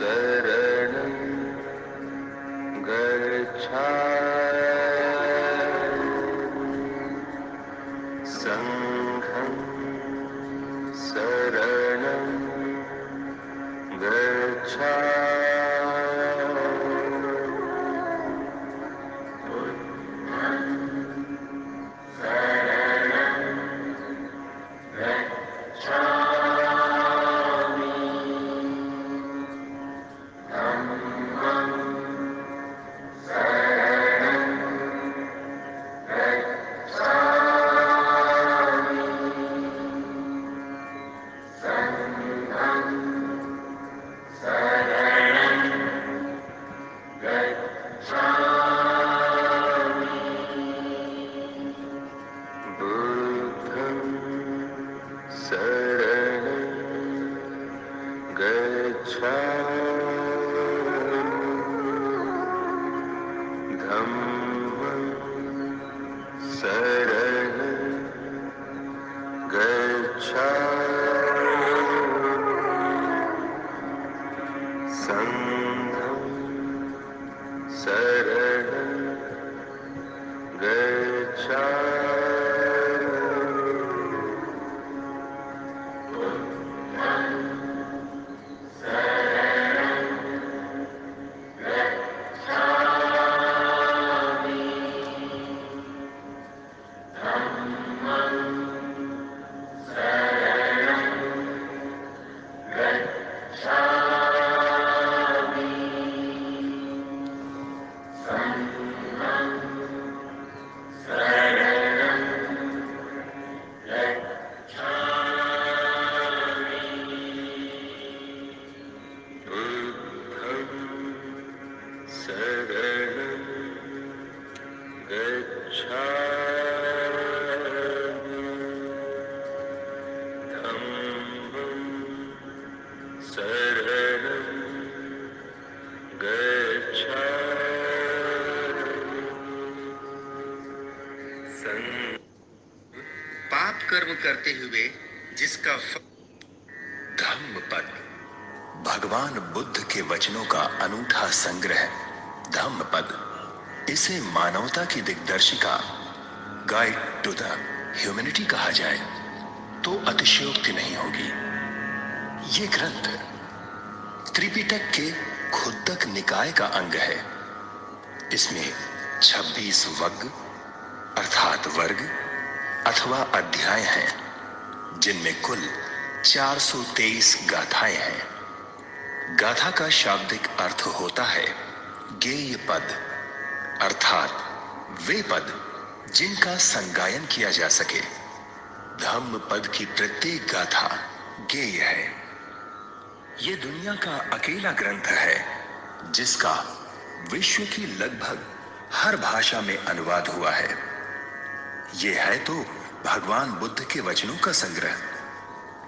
शरणं गच्छामि संघं शरणं बुद्धं शरणं गच्छामि धम्मं शरणं गच्छामि संघं शरणं पाप कर्म करते हुए जिसका धम्मपद भगवान बुद्ध के वचनों का अनूठा संग्रह धम्मपद, इसे मानवता की दिग्दर्शिका गाइड टू द ह्यूमैनिटी कहा जाए तो अतिशयोक्ति नहीं होगी। ये ग्रंथ त्रिपिटक के खुद्दक निकाय का अंग है। इसमें 26 वग्ग अर्थात वर्ग अथवा अध्याय हैं, जिनमें कुल 423 गाथाएं हैं। गाथा का शाब्दिक अर्थ होता है गेय पद, अर्थात वे पद जिनका संगायन किया जा सके। धम्म पद की प्रत्येक गाथा गेय है। ये दुनिया का अकेला ग्रंथ है जिसका विश्व की लगभग हर भाषा में अनुवाद हुआ है। ये है तो भगवान बुद्ध के वचनों का संग्रह,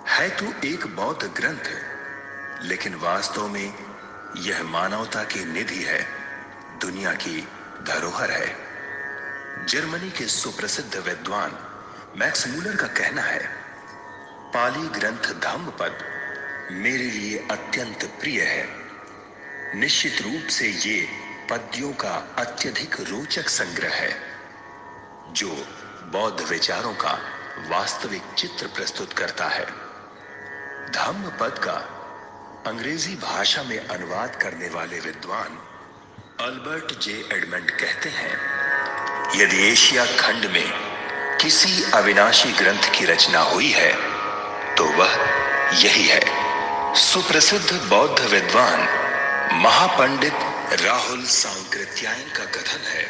है तो एक बौद्ध ग्रंथ, लेकिन वास्तव में यह मानवता की निधि है, दुनिया की धरोहर है। जर्मनी के सुप्रसिद्ध विद्वान मैक्स मूलर का कहना है, पाली ग्रंथ धम्मपद मेरे लिए अत्यंत प्रिय है। निश्चित रूप से ये पद्यों का अत्यधिक रोचक संग्रह है जो बौद्ध विचारों का वास्तविक चित्र प्रस्तुत करता है। धम्मपद का अंग्रेजी भाषा में अनुवाद करने वाले विद्वान अल्बर्ट जे एडमंड कहते हैं, यदि एशिया खंड में किसी अविनाशी ग्रंथ की रचना हुई है तो वह यही है। सुप्रसिद्ध बौद्ध विद्वान महापंडित राहुल सांकृत्यायन का कथन है,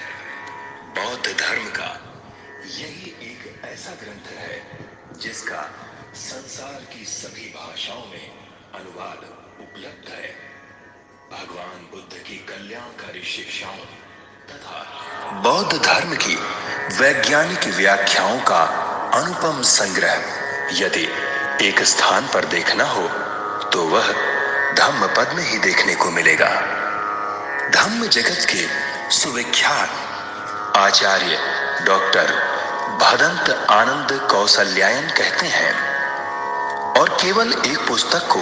बौद्ध धर्म का यही एक ऐसा ग्रंथ है जिसका संसार की सभी भाषाओं में अनुवाद उपलब्ध है। भगवान बुद्ध की कल्याणकारी शिक्षाओं तथा बौद्ध धर्म की वैज्ञानिक व्याख्याओं का अनुपम संग्रह यदि एक स्थान पर देखना हो तो वह धम्मपद में ही देखने को मिलेगा। धम्म जगत के सुविख्यात आचार्य डॉक्टर भदंत आनंद कौसल्यायन कहते हैं, और केवल एक पुस्तक को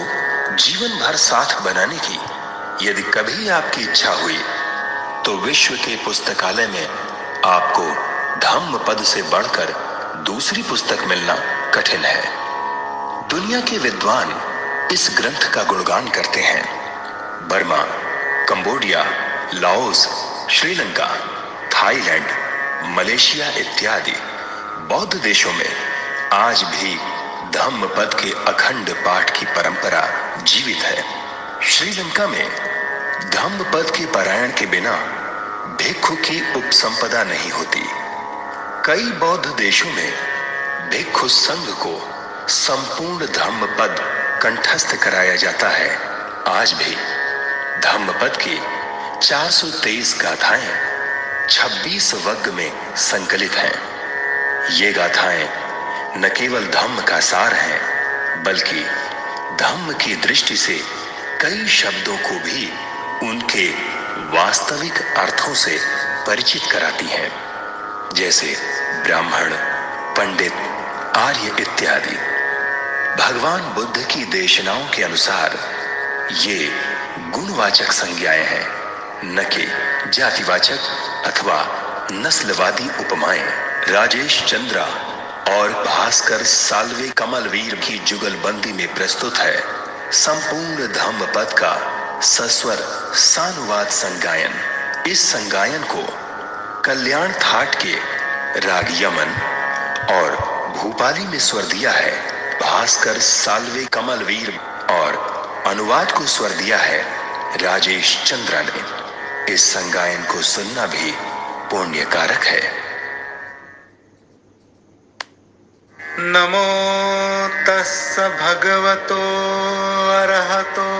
जीवन भर साथ बनाने की यदि कभी आपकी इच्छा हुई तो विश्व के पुस्तकालय में आपको धम्मपद से बढ़कर दूसरी पुस्तक मिलना कठिन है। दुनिया के विद्वान इस ग्रंथ का गुणगान करते हैं। Burma, Cambodia, Laos, Sri Lanka, Thailand, Malaysia इत्यादि बौद्ध देशों में आज भी धम्मपद के अखंड पाठ की परंपरा जीवित है। श्रीलंका में धम्मपद के पारायण के बिना भिक्षु की उपसंपदा नहीं होती। कई बौद्ध देशों में भिक्षु संघ को संपूर्ण धम्मपद कंठस्थ कराया जाता है। आज भी धम्मपद की 423 गाथाएं 26 वर्ग में संकलित हैं। ये गाथाएं न केवल धम्म का सार हैं, बल्कि धम्म की दृष्टि से कई शब्दों को भी उनके वास्तविक अर्थों से परिचित कराती हैं, जैसे ब्राह्मण, पंडित, आर्य इत्यादि। भगवान बुद्ध की देशनाओं के अनुसार ये गुणवाचक संज्ञाएं हैं, न कि जातिवाचक अथवा नस्लवादी उपमाएं। राजेश चंद्रा और भास्कर साल्वे कमलवीर की जुगलबंदी में प्रस्तुत है संपूर्ण धम्मपद का सस्वर सानुवाद संगायन। इस संगायन को कल्याण थाट के राग यमन और भूपाली में स्वर दिया है भास्कर साल्वे कमलवीर, और अनुवाद को स्वर दिया है राजेश चंद्रा ने। इस संगायन को सुनना भी पुण्य कारक है। नमो तस्स भगवतो अरहतो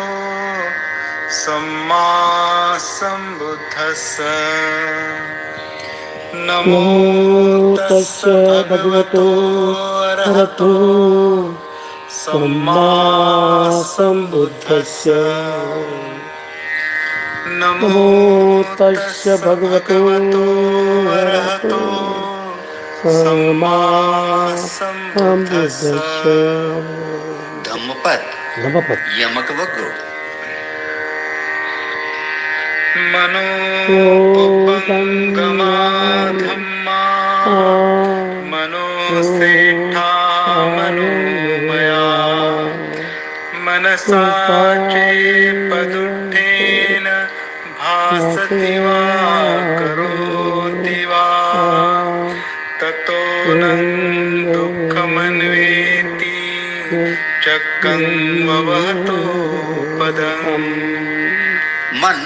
सम्मा संबुद्धस्स। नमो तस्स भगवतो अरहतो सम्मा संबुद्धस्स। नमो तस्स भगवतो अरहतो सम्मा संबुद्धस्स। धम्मपद यमक वग्गो मनोपंगमा धम्मा मनोसेठा मनोमया मनसा चेपदुत्थेन भासति वा करोति वा ततो न दुःखमन्वेति चक्रन्ववतो पदम्। मन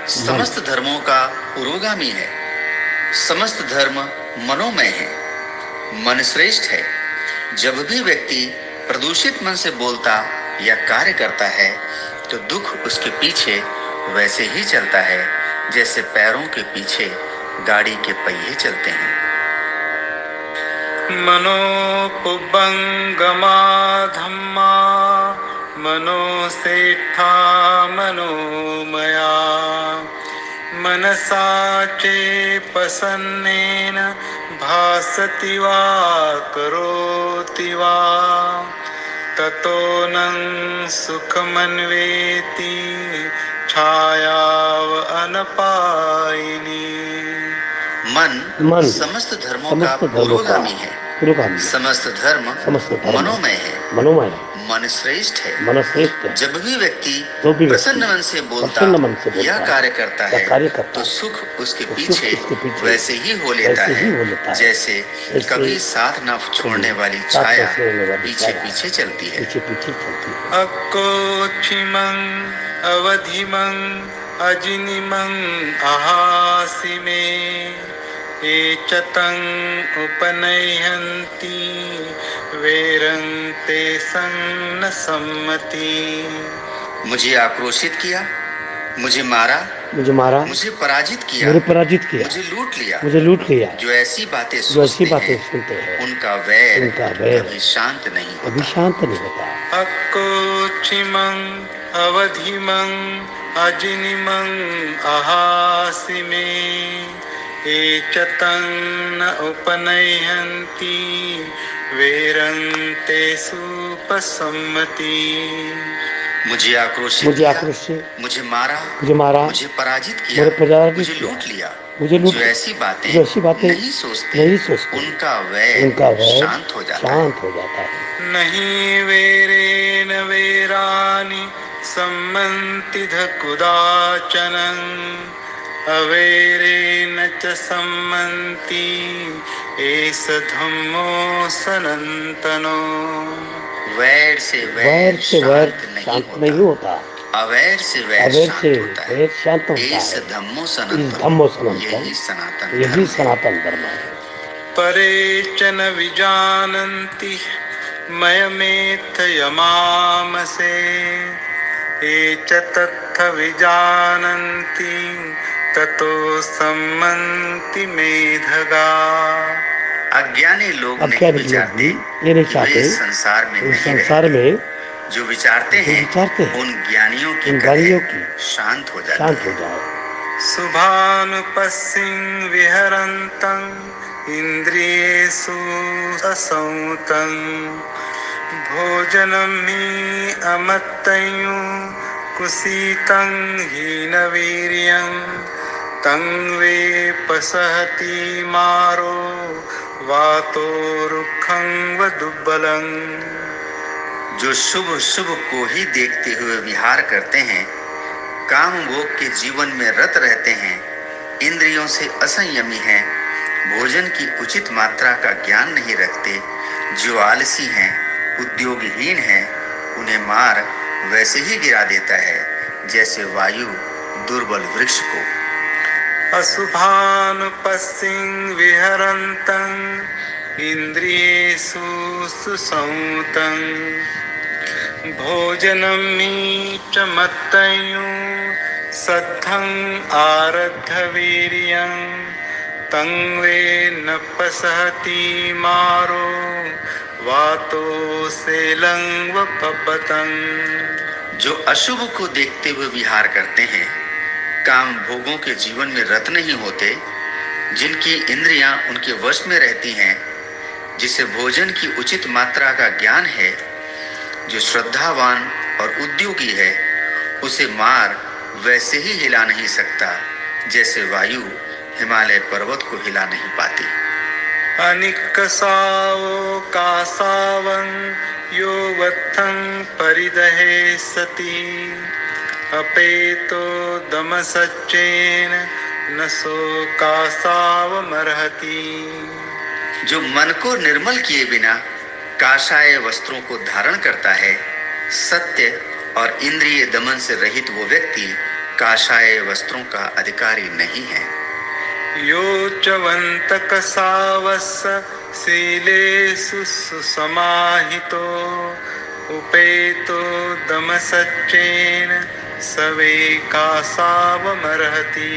समस्त धर्मों का पुरोगामी है। समस्त धर्म मनोमय है। मन श्रेष्ठ है। जब भी व्यक्ति प्रदूषित मन से बोलता या कार्य करता है तो दुख उसके पीछे वैसे ही चलता है जैसे पैरों के पीछे गाड़ी के पहिए चलते हैं। मनोपुब्बंगमा धम्मा मनोसेठा मनोमया मनसा चेपसन्नेन भासति वा करोति वा ततो न सुखमन्वेति छायाव अनपायिनी। मन समस्त धर्मों का पुरोगामी है। समस्त धर्म मनोमय है। मन श्रेष्ठ है। जब भी व्यक्ति प्रसन्न मन से बोलता या कार्य करता है तो सुख उसके पीछे वैसे ही हो लेता है जैसे कभी साथ न छोड़ने वाली छाया पीछे पीछे चलती है। अकोचिमं अवधिमं अजिनिमं अहासि मे एचतं उपनयन्ति वेरन्ते संग न सम्मति। मुझे आक्रोशित किया, मुझे मारा, मुझे पराजित किया, मुझे लूट लिया। जो ऐसी बातें सुनते हैं उनका वैर कभी शांत नहीं होता। अकोचिमं अवधिमं अजिनिमं अहासि मे एचतं न उपनयन्ति वेरन्ते सुपसम्मति। मुझे आक्रोशित मुझे मारा, मुझे पराजित किया, मुझे लूट लिया, जो ऐसी बातें नहीं सोचते उनका वैर शांत हो जाता है। नहीं वेरे न वेरानि सम्मन्ति कुदाचनं अवेरे न च सम्मन्ति एष धम्मो सनातनो। वैर से वैर शांत नहीं होता, अवैर से वैर शांत होता है। इस धम्मो सनातन, यही सनातन धर्म है। परेचन विजानन्ति मयमेथ यमामसे ये च तत्थ विजानन्ति ततो सम्मन्ति मेधगा। अज्ञानी लोग नहीं विचारते, वे संसार में जो विचारते हैं उन ज्ञानियों की शांत हो जाए। शुभानुपस्सिं विहरन्तं इंद्रियेषु असंतं भोजनं हि अमत्तयो कुसीतं हीनवीर्यं तं वे पसहति मारो वातो रुखं व दुर्बलं। जो शुभ शुभ को ही देखते हुए विहार करते हैं, काम भोग के जीवन में रत रहते हैं, इंद्रियों से असंयमी हैं, भोजन की उचित मात्रा का ज्ञान नहीं रखते, जो आलसी हैं, उद्योगहीन हैं, उन्हें मार वैसे ही गिरा देता है जैसे वायु दुर्बल वृक्ष को। अशुभानुपस्सिं विहरन्तं इंद्रियेषु सुसंतं भोजनं हि च मत्तयो सद्धं आरब्ध वीर्यं तं वे न पसहति मारो वातो सेलं व पब्बतं। जो अशुभ को देखते हुए विहार करते हैं, काम भोगों के जीवन में रत नहीं होते, जिनकी इंद्रियां उनके वश में रहती हैं, जिसे भोजन की उचित मात्रा का ज्ञान है, जो श्रद्धावान और उद्योगी है, उसे मार वैसे ही हिला नहीं सकता जैसे वायु हिमालय पर्वत को हिला नहीं पाती। अनिक्कसावो कासावं यो वत्थं परिदहे सति अपेतो दमसच्चेन न सो कासावमर्हति। जो मन को निर्मल किए बिना काषाय वस्त्रों को धारण करता है, सत्य और इंद्रिय दमन से रहित वो व्यक्ति काषाय वस्त्रों का अधिकारी नहीं है। यो चवन्तकसावस्स शीलेषु सुसमाहितो उपेतो दमसच्चेन सवे कासावमर्हति।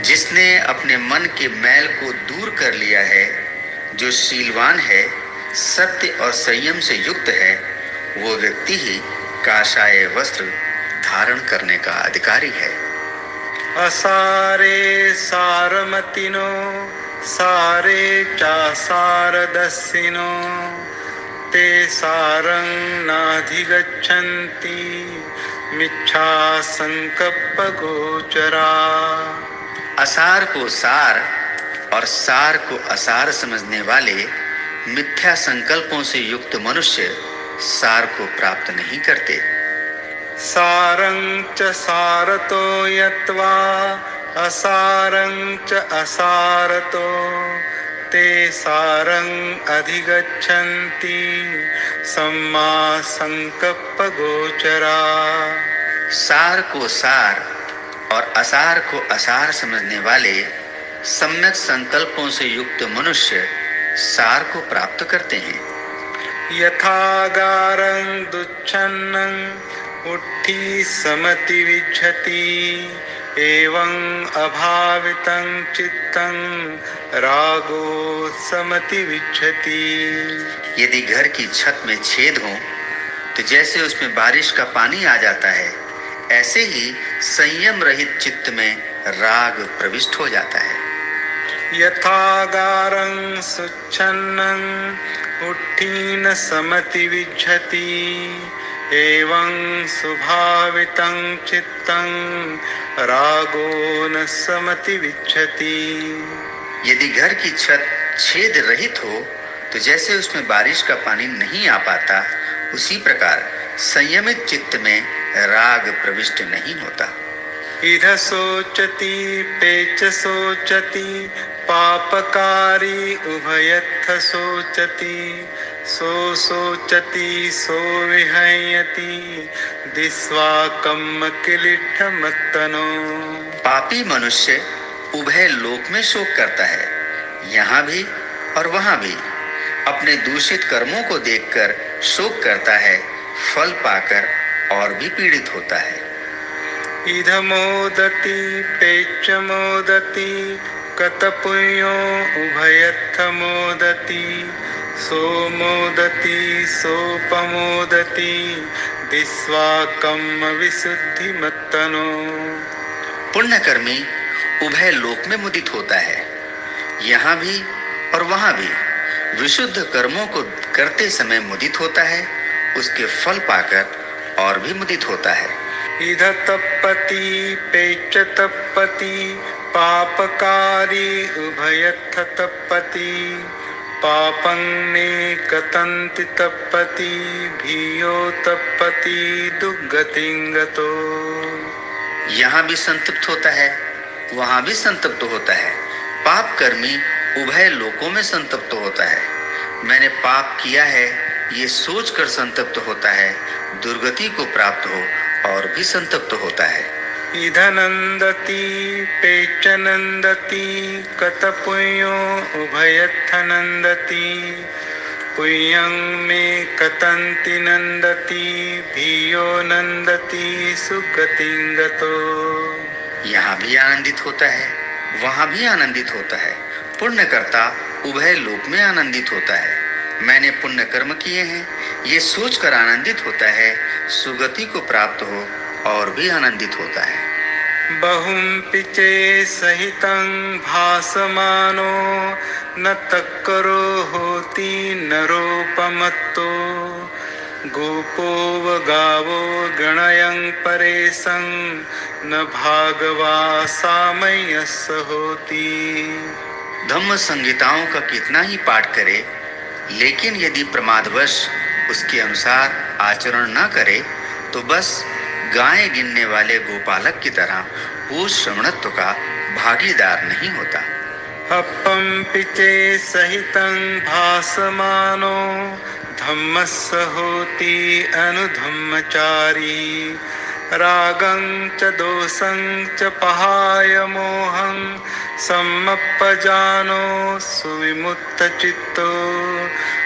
जिसने अपने मन के मैल को दूर कर लिया है, जो शीलवान है, सत्य और संयम से युक्त है, वो व्यक्ति ही काषाय वस्त्र धारण करने का अधिकारी है। असारे सारमतिनो सारे चासारदस्सिनो ते सारं नाधिगच्छन्ति मिच्छा संकप्प गोचरा। असार को सार और सार को असार समझने वाले मिथ्या संकल्पों से युक्त मनुष्य सार को प्राप्त नहीं करते। सारं च सारतो यत्वा असारं च असारतो ते सारं अधिगच्छन्ति सम्मा संकप्प गोचरा। सार को सार और असार को असार समझने वाले सम्यक संकल्पों से युक्त मनुष्य सार को प्राप्त करते हैं। यथागारं दुच्छन्नं उट्ठी समति विच्छति एवं अभावितं चित्तं रागो समति विच्छति। यदि घर की छत में छेद हो तो जैसे उसमें बारिश का पानी आ जाता है, ऐसे ही संयम रहित चित्त में राग प्रविष्ट हो जाता है। यथागारं सुच्छन्नं उट्ठीन समति विच्छति एवं सुभावितं चित्तं रागो न समति विच्छति। यदि घर की छत छेद रहित हो तो जैसे उसमें बारिश का पानी नहीं आ पाता, उसी प्रकार संयमित चित्त में राग प्रविष्ट नहीं होता। इध सोचति पेच सोचति पापकारी उभयत्थ सोचति सो सोचति सो विहयति दिस्वा कम्म किलिठ मत्तनो। पापी मनुष्य उभय लोक में शोक करता है, यहाँ भी और वहाँ भी। अपने दूषित कर्मों को देखकर शोक करता है, फल पाकर और भी पीड़ित होता है। इध मोदति पेच मोदति कतपुण्यो उभयत्थ मोदति सो मोदति सोपमोदति दिस्वा कम्म विशुद्धि मत्तनो। पुण्यकर्मी उभय लोक में मुदित होता है, यहाँ भी और वहाँ भी। विशुद्ध कर्मों को करते समय मुदित होता है, उसके फल पाकर और भी मुदित होता है। इध तप्पति पेच तप्पति पापकारी उभयत्थ तप्पति पापं ने कतन्ति तप्पति भियो तप्पति दुर्गतिं गतो। यहाँ भी संतप्त होता है, वहाँ भी संतप्त होता है। पाप कर्मी उभय लोकों में संतप्त होता है। मैंने पाप किया है ये सोचकर संतप्त होता है, दुर्गति को प्राप्त हो और भी संतप्त होता है। इध नंदति पेच नंदति कतपुण्यो उभयत्थ नंदति पुण्यं में कतन्ति नंदति भियो नंदति सुगतिं गतो। यहाँ भी आनंदित होता है, वहाँ भी आनंदित होता है। पुण्यकर्ता उभय लोक में आनंदित होता है। मैंने पुण्य कर्म किए हैं ये सोचकर आनंदित होता है, सुगति को प्राप्त हो और भी आनंदित होता है। बहुं पिचे सहितं भासमानो न तक्करो होति नरोपमत्तो गोपो व गावो गणयं परेशं न भागवा सामयस होती। धम्म संहिताओं का कितना ही पाठ करे, लेकिन यदि प्रमादवश उसके अनुसार आचरण न करे तो बस गाय गिनने वाले गोपालक की तरह पूज श्रवणत्व का भागीदार नहीं होता। अपं पिचे सहितं भासमानो धम्मस्य होति अनुधम्मचारी रागं च दोषं च पहाय मोहं सम्मप्पजानो सुविमुक्तचित्तो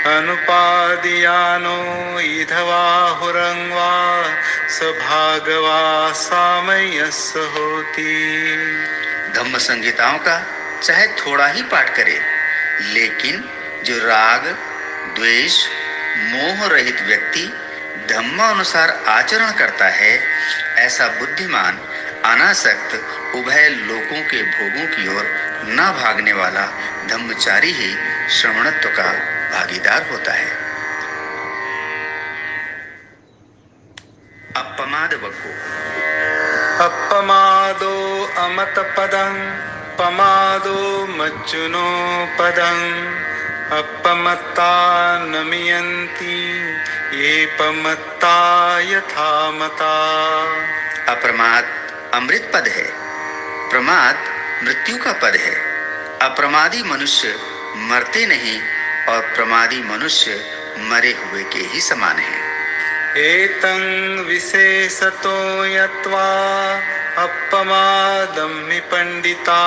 अनुपादियानो इधवाहुरं वा सभागवा सामयस होति। धम्म संहिताओं का चाहे थोड़ा ही पाठ करे, लेकिन जो राग द्वेष मोह रहित व्यक्ति धम्मानुसार आचरण करता है, ऐसा बुद्धिमान अनासक्त उभय लोकों के भोगों की ओर न भागने वाला धम्मचारी ही श्रवणत्व का भागीदार होता है। अपमाद वक्को। अपमादो अमत पदं पमादो मज्जुनो पदं अपमत्ता नमियन्ति ये पमत्ता यथा मता। अप्रमाद अमृत पद है, प्रमाद मृत्यु का पद है। अप्रमादी मनुष्य मरते नहीं और प्रमादी मनुष्य मरे हुए के ही समान है। एतं विशेषतो यत्वा अपमादं पंडिता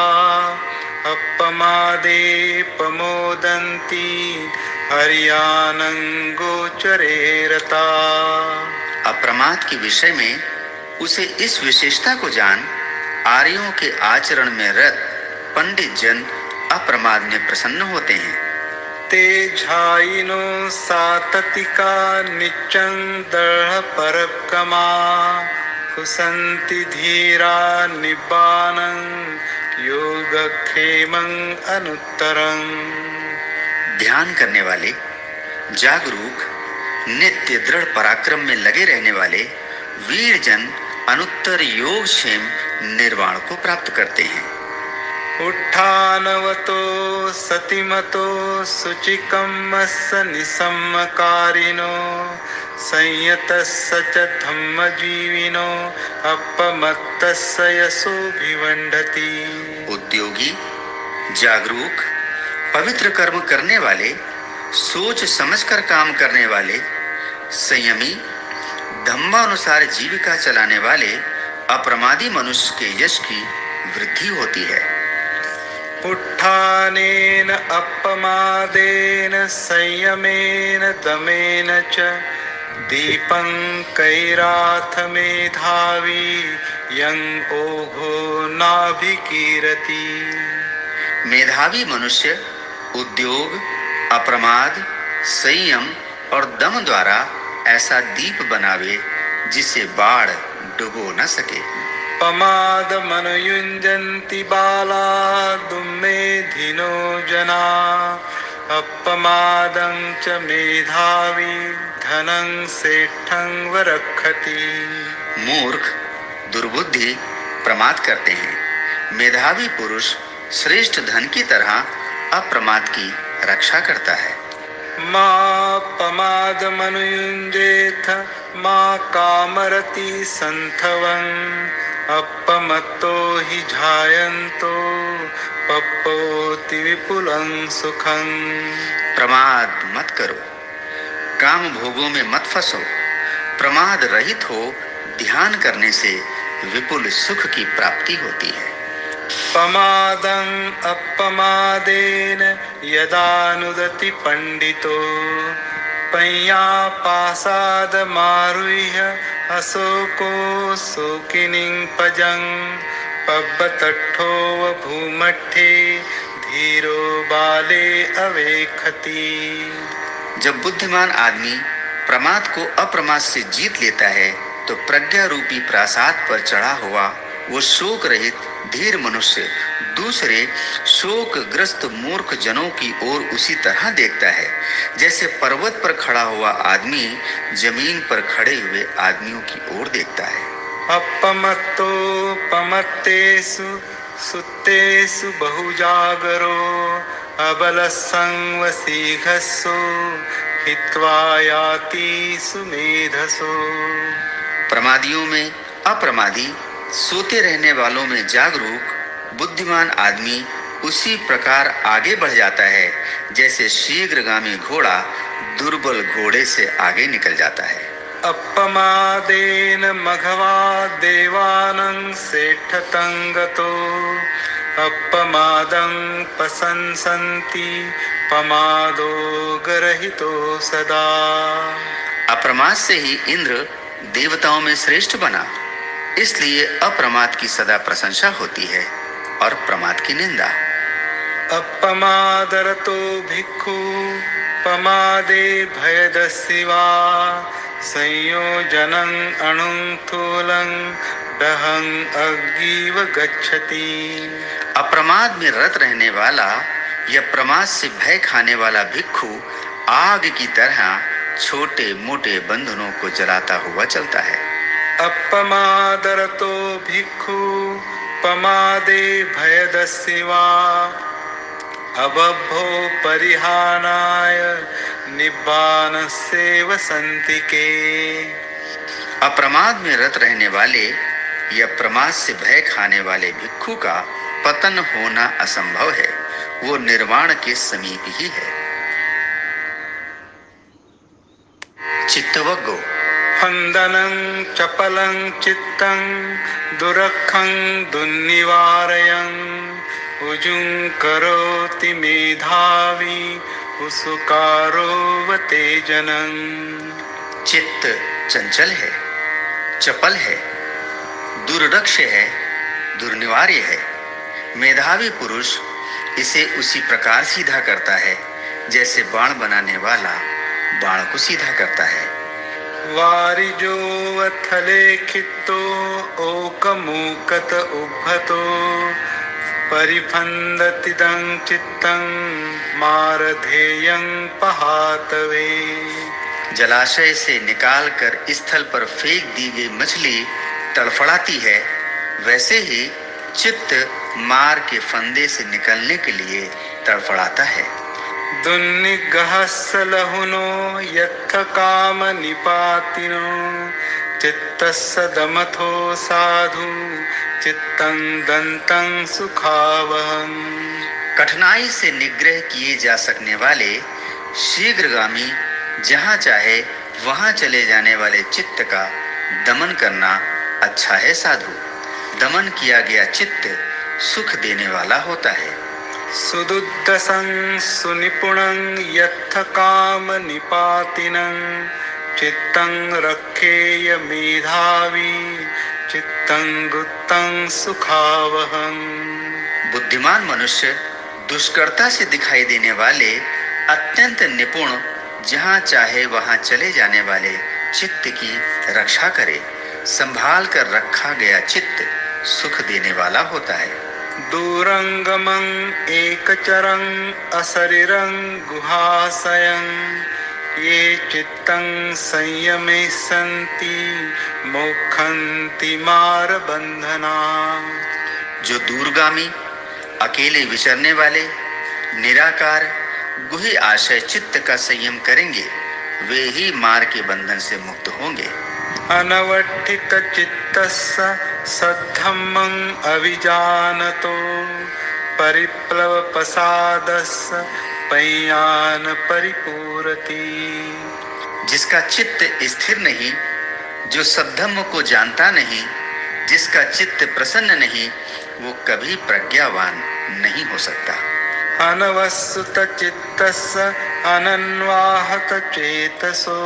अपमादे प्रमोदन्ति हरियानं गोचरे रता। अप्रमाद के विषय में उसे इस विशेषता को जान, आर्यों के आचरण में रत पंडित जन अप्रमाद में प्रसन्न होते हैं। ते झाइनो साततिका निच्चं दृढ़ परकमा हुसन्ति धीरा निब्बानं योगक्षेमं अनुत्तरं। ध्यान करने वाले जागरूक नित्य दृढ़ पराक्रम में लगे रहने वाले वीर जन अनुत्तर योगक्षेम निर्वाण को प्राप्त करते हैं। उत्थानवतो सतिमतो शुचिकम्मस्य निसम्मकारिणो संयतस्य च धम्मजीविनो अपमत्तस्य यशोभिवंडति। उद्योगी, जागरूक, पवित्र कर्म करने वाले, सोच समझकर काम करने वाले, संयमी, धम्मानुसार जीविका चलाने वाले अप्रमादी मनुष्य के यश की वृद्धि होती है। उत्थानेन अपमादेन संयमेन दमेन च दीपं कैराथ मेधावी यं ओघो नाभिकीरति। मेधावी मनुष्य उद्योग, अप्रमाद, संयम और दम द्वारा ऐसा दीप बनावे जिसे बाढ़ डुबो न सके। पमाद मनयुञ्जन्ति बाला दुम्मेधिनो जना अपमादं च मेधावी धनं सेठं वरक्षति। मूर्ख, दुर्बुद्धि प्रमाद करते हैं। मेधावी पुरुष श्रेष्ठ धन की तरह अप्रमाद की रक्षा करता है। मा पमाद मनुयुञ्जेथ मा कामरति संथवं अपमत्तो हि जायन्तो पप्पोति विपुलं सुखं। प्रमाद मत करो, काम भोगों में मत फंसो। प्रमाद रहित हो ध्यान करने से विपुल सुख की प्राप्ति होती है। पमादं अपमादेन यदानुदति पंडितो पय्यापासाद मारुह्य अशोको शोकिनीं पजं पब्बतट्ठो भूमट्ठे धीरो बाले अवेखति। जब बुद्धिमान आदमी प्रमाद को अप्रमाद से जीत लेता है तो प्रज्ञा रूपी प्रासाद पर चढ़ा हुआ वो शोक रहित धीर मनुष्य दूसरे शोकग्रस्त मूर्ख जनों की ओर उसी तरह देखता है जैसे पर्वत पर खड़ा हुआ आदमी जमीन पर खड़े हुए आदमियों की ओर देखता है। अपमत्तो पमत्तेषु सुत्तेषु बहुजागरो अबलसंवसीघस्सो हित्वा याति सुमेधसो। प्रमादियों में अप्रमादी, सोते रहने वालों में जागरूक, बुद्धिमान आदमी उसी प्रकार आगे बढ़ जाता है जैसे शीघ्रगामी घोड़ा दुर्बल घोड़े से आगे निकल जाता है। अपमादेन मघवा देवानं सेठतं गतो अपमादं प्रशंसन्ति पमादो गरहितो सदा। अप्रमाद से ही इंद्र देवताओं में श्रेष्ठ बना, इसलिए अप्रमाद की सदा प्रशंसा होती है और प्रमाद की निंदा। अपमादरतो भिक्खु पमादे भयदस्सिवा संयोजनं अणुं थूलं दहं अग्निव गच्छति। अप्रमाद में रत रहने वाला या प्रमाद से भय खाने वाला भिक्खु आग की तरह छोटे मोटे बंधनों को जलाता हुआ चलता है। अपमादरतो भिक्खु पमादे भयदस्सिवा अबभो परिहानाय निब्बानस्येव सन्तिके। अप्रमाद में रत रहने वाले या प्रमाद से भय खाने वाले भिक्खु का पतन होना असंभव है, वो निर्वाण के समीप ही है। चित्तवग्गो फंदनं चपलं चित्तं दुरखं दुन्निवारयं उजुं करोति मेधावी उसुकारोवते जनं। चित्त चंचल है, चपल है, दुर्रक्ष है, दुर्निवार्य है। मेधावी पुरुष इसे उसी प्रकार सीधा करता है जैसे बाण बनाने वाला बाण को सीधा करता है। वारिजो वथले खित्तो ओकमूकत उभतो परिफन्दतिदं चित्तं मारधेयं पहातवे। जलाशय से निकालकर स्थल पर फेंक दी गई मछली तड़फड़ाती है, वैसे ही चित्त मार के फंदे से निकलने के लिए तड़फड़ाता है। दुन्निगहस्य लहुनो यत्थ काम निपातिनो चित्तस्य दमथो साधु चित्तं दन्तं सुखावहं। कठिनाई से निग्रह किए जा सकने वाले शीघ्रगामी जहाँ चाहे वहाँ चले जाने वाले चित्त का दमन करना अच्छा है साधु। दमन किया गया चित्त सुख देने वाला होता है। सुदुद्दसं सुनिपुणं यत्थ काम निपातिनं चित्तं रक्षेय मेधावी चित्तं गुप्तं सुखावहं। बुद्धिमान मनुष्य दुष्कर्ता से दिखाई देने वाले अत्यंत निपुण जहाँ चाहे वहाँ चले जाने वाले चित्त की रक्षा करे। संभाल कर रखा गया चित्त सुख देने वाला होता है। दूरंगमं एकचरं असरिरं गुहाशयं ये चित्तं संयमे सन्ति मोक्षन्ति मार बंधना। जो दूरगामी अकेले विचरने वाले निराकार गुहे आशय चित्त का संयम करेंगे, वे ही मार के बंधन से मुक्त होंगे। अनवठित चित्तस्य सद्धम्मं अविजानतो परिप्लव प्रसादस्य पय्यान परिपूरति। जिसका चित्त स्थिर नहीं, जो सद्धम्म को जानता नहीं, जिसका चित्त प्रसन्न नहीं, वो कभी प्रज्ञावान नहीं हो सकता। अनवसुत चित्तस्य अनन्वाहत चेतसो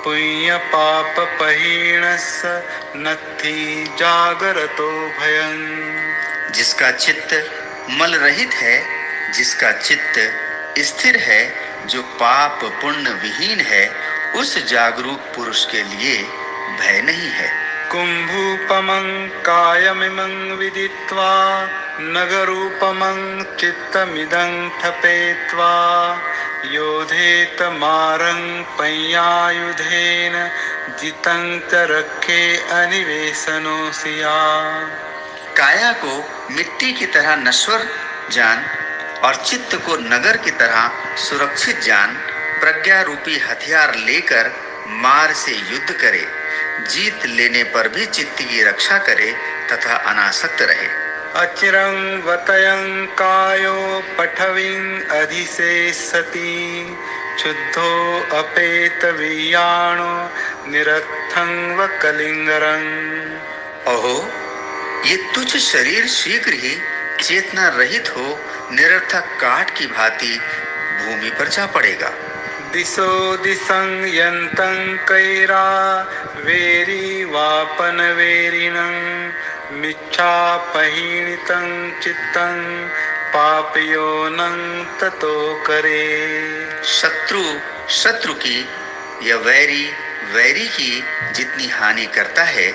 पुण्य पाप पहीणस्य नत्थि जागरतो भयं। जिसका चित्त मल रहित है, जिसका चित्त स्थिर है, जो पाप पुण्य विहीन है, उस जागरूक पुरुष के लिए भय नहीं है। कुंभूपमं कायमिमं विदित्वा नगरूपमं चित्तमिदं ठपेत्वा योधेत मारं पय्यायुधेन जितं च रखे अनिवेशनो सिया। काया को मिट्टी की तरह नश्वर जान और चित्त को नगर की तरह सुरक्षित जान, प्रज्ञा रूपी हथियार लेकर मार से युद्ध करे, जीत लेने पर भी चित्त की रक्षा करे तथा अनासक्त रहे। अचिरं वतयं कायो पठविं अधिशेषति शुद्धो अपेत वियाणो निरर्थं व कलिंगरं। ओहो, ये तुच्छ शरीर शीघ्र ही चेतना रहित हो निरर्थक काठ की भांति भूमि पर जा पड़ेगा। दिशो दिशं यन्तं कैरा वेरी वापन वेरिणं मिच्छा पहीणितं चित्तं पापयोनं ततो करे। शत्रु शत्रु की या वैरी वैरी की जितनी हानि करता है,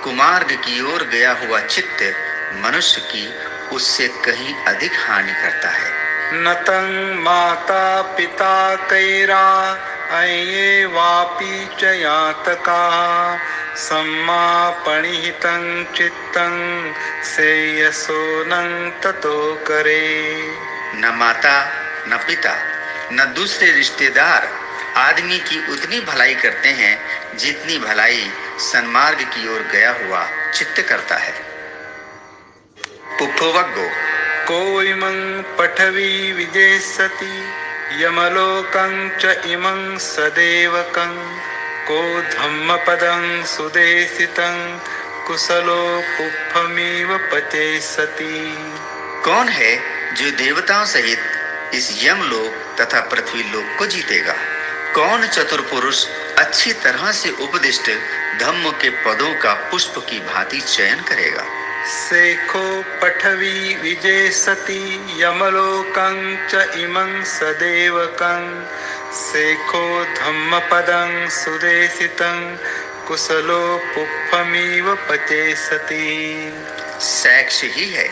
कुमार्ग की ओर गया हुआ चित्त मनुष्य की उससे कहीं अधिक हानि करता है। नतं माता पिता कैरा अये वापि च यातका सम्मापणिहितं चित्तं श्रेयसोनं ततो करे। न माता न पिता न दूसरे रिश्तेदार आदमी की उतनी भलाई करते हैं जितनी भलाई सन्मार्ग की ओर गया हुआ चित्त करता है। पुप्पवग्गो कोइमं पठवी विजेसति यमलोकं च इमं सदेवकं को धम्मपदं सुदेशितं कुशलो पुप्पमिव पचेसति। कौन है जो देवताओं सहित इस यमलोक तथा पृथ्वी लोक को जीतेगा? कौन चतुर पुरुष अच्छी तरह से उपदिष्ट धम्म के पदों का पुष्प की भांति चयन करेगा? सेखो पठवी विजेसति यमलोकं च इमं सदेवकं सेखो धम्मपदं सुदेशितं कुशलो पुप्पमिव पचेसति। सैक्ष ही है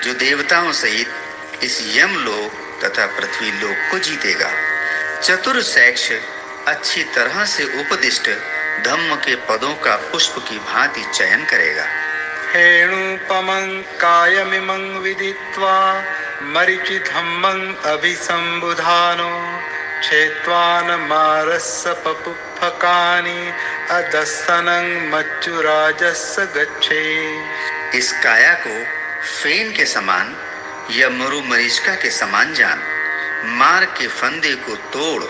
जो देवताओं सहित इस यमलोक तथा पृथ्वी लोक को जीतेगा। चतुर सैक्ष अच्छी तरह से उपदिष्ट धम्म के पदों का पुष्प की भांति चयन करेगा। हेणुपमं कायमिमं विदित्वा मरीचि धम्मं अभिसंबुधानो क्षेत्वान मारस्स पपुफकानि अदस्सनं मच्चुराजस्स गच्छे। इस काया को फेन के समान या मरु मरीचिका के समान जान, मार के फंदे को तोड़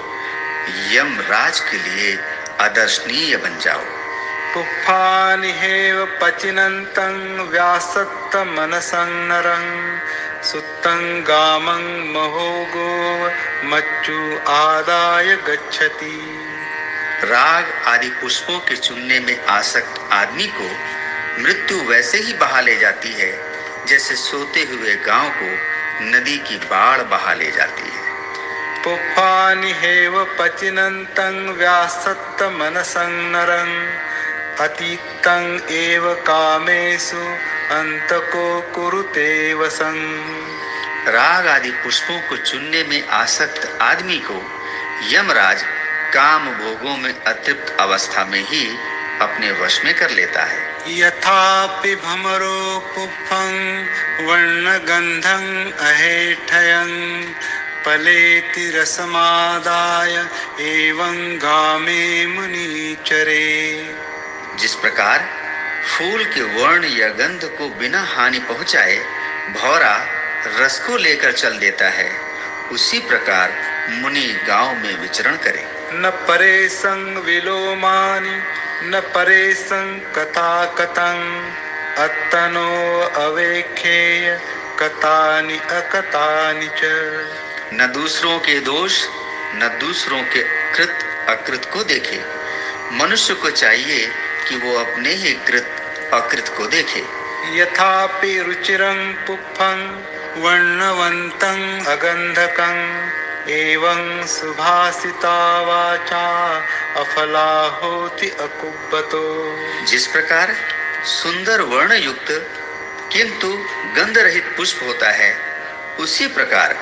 यमराज के लिए अदर्शनीय बन जाओ। पुफ्फानिहेव पचिनन्तं व्यासत्त मनसं नरं सुत्तं गामं महोगो मच्चु आदाय गच्छति। राग आदि पुष्पों के चुनने में आसक्त आदमी को मृत्यु वैसे ही बहा ले जाती है जैसे सोते हुए गांव को नदी की बाढ़ बहा ले जाती है। पुफ्फानिहेव पचिनन्तं व्यासत्त मनसं नरं अतीतं एव कामेषु अंतको कुरुते वसं। राग आदि पुष्पों को चुनने में आसक्त आदमी को यमराज काम भोगों में अतृप्त अवस्था में ही अपने वश में कर लेता है। यथापि भमरो पुष्पं वर्णगंधं अहेठयं पलेति रसमादाय एवं गामे मुनिचरे। जिस प्रकार फूल के वर्ण या गंध को बिना हानि पहुंचाए भौरा रस को लेकर चल देता है, उसी प्रकार मुनि गांव में विचरण करे। न परेशं विलोमानि न परेशं कथाकथं अत्तनो अवेखेय कथानि अकथानि च। न दूसरों के दोष न दूसरों के कृत अकृत को देखे। मनुष्य को चाहिए कि वो अपने ही कृत अकृत को देखे। यथापि रुचिरं पुष्पं वर्णवन्तं अगंधकं एवं सुभाषिता वाचा अफला होति अकुब्बतो। जिस प्रकार सुंदर वर्ण युक्त किंतु गंध रहित पुष्प होता है, उसी प्रकार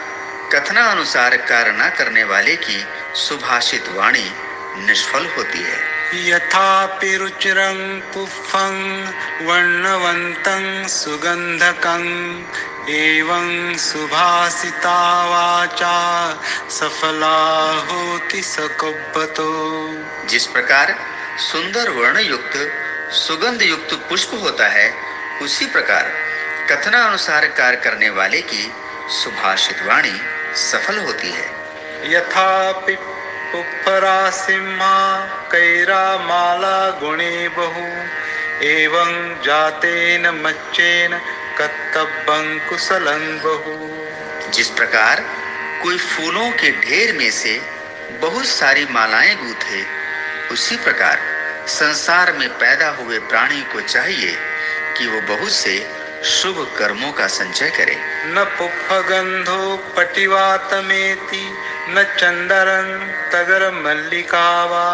कथनानुसार कार्य न करने वाले की सुभाषित वाणी निष्फल होती है। यथापि रुचिरं पुष्पं वर्णवन्तं सुगंधकं एवं सुभाषिता वाचा सफला होति सकुब्बतो। जिस प्रकार सुंदर वर्ण युक्त सुगंध युक्त पुष्प होता है, उसी प्रकार कथनानुसार कार्य करने वाले की सुभाषित वाणी सफल होती है। यथापि पुप्परा सिंहा कैरा माला गुणे बहु एवं जातेन मच्चेन कत्तब्बं कुशलं बहु। जिस प्रकार कोई फूलों के ढेर में से बहुत सारी मालाएं गूंथे, उसी प्रकार संसार में पैदा हुए प्राणी को चाहिए कि वो बहुत से शुभ कर्मों का संचय करे। न पुष्पगंधो पटिवातमेति न चंदरं तगर मल्लिका वा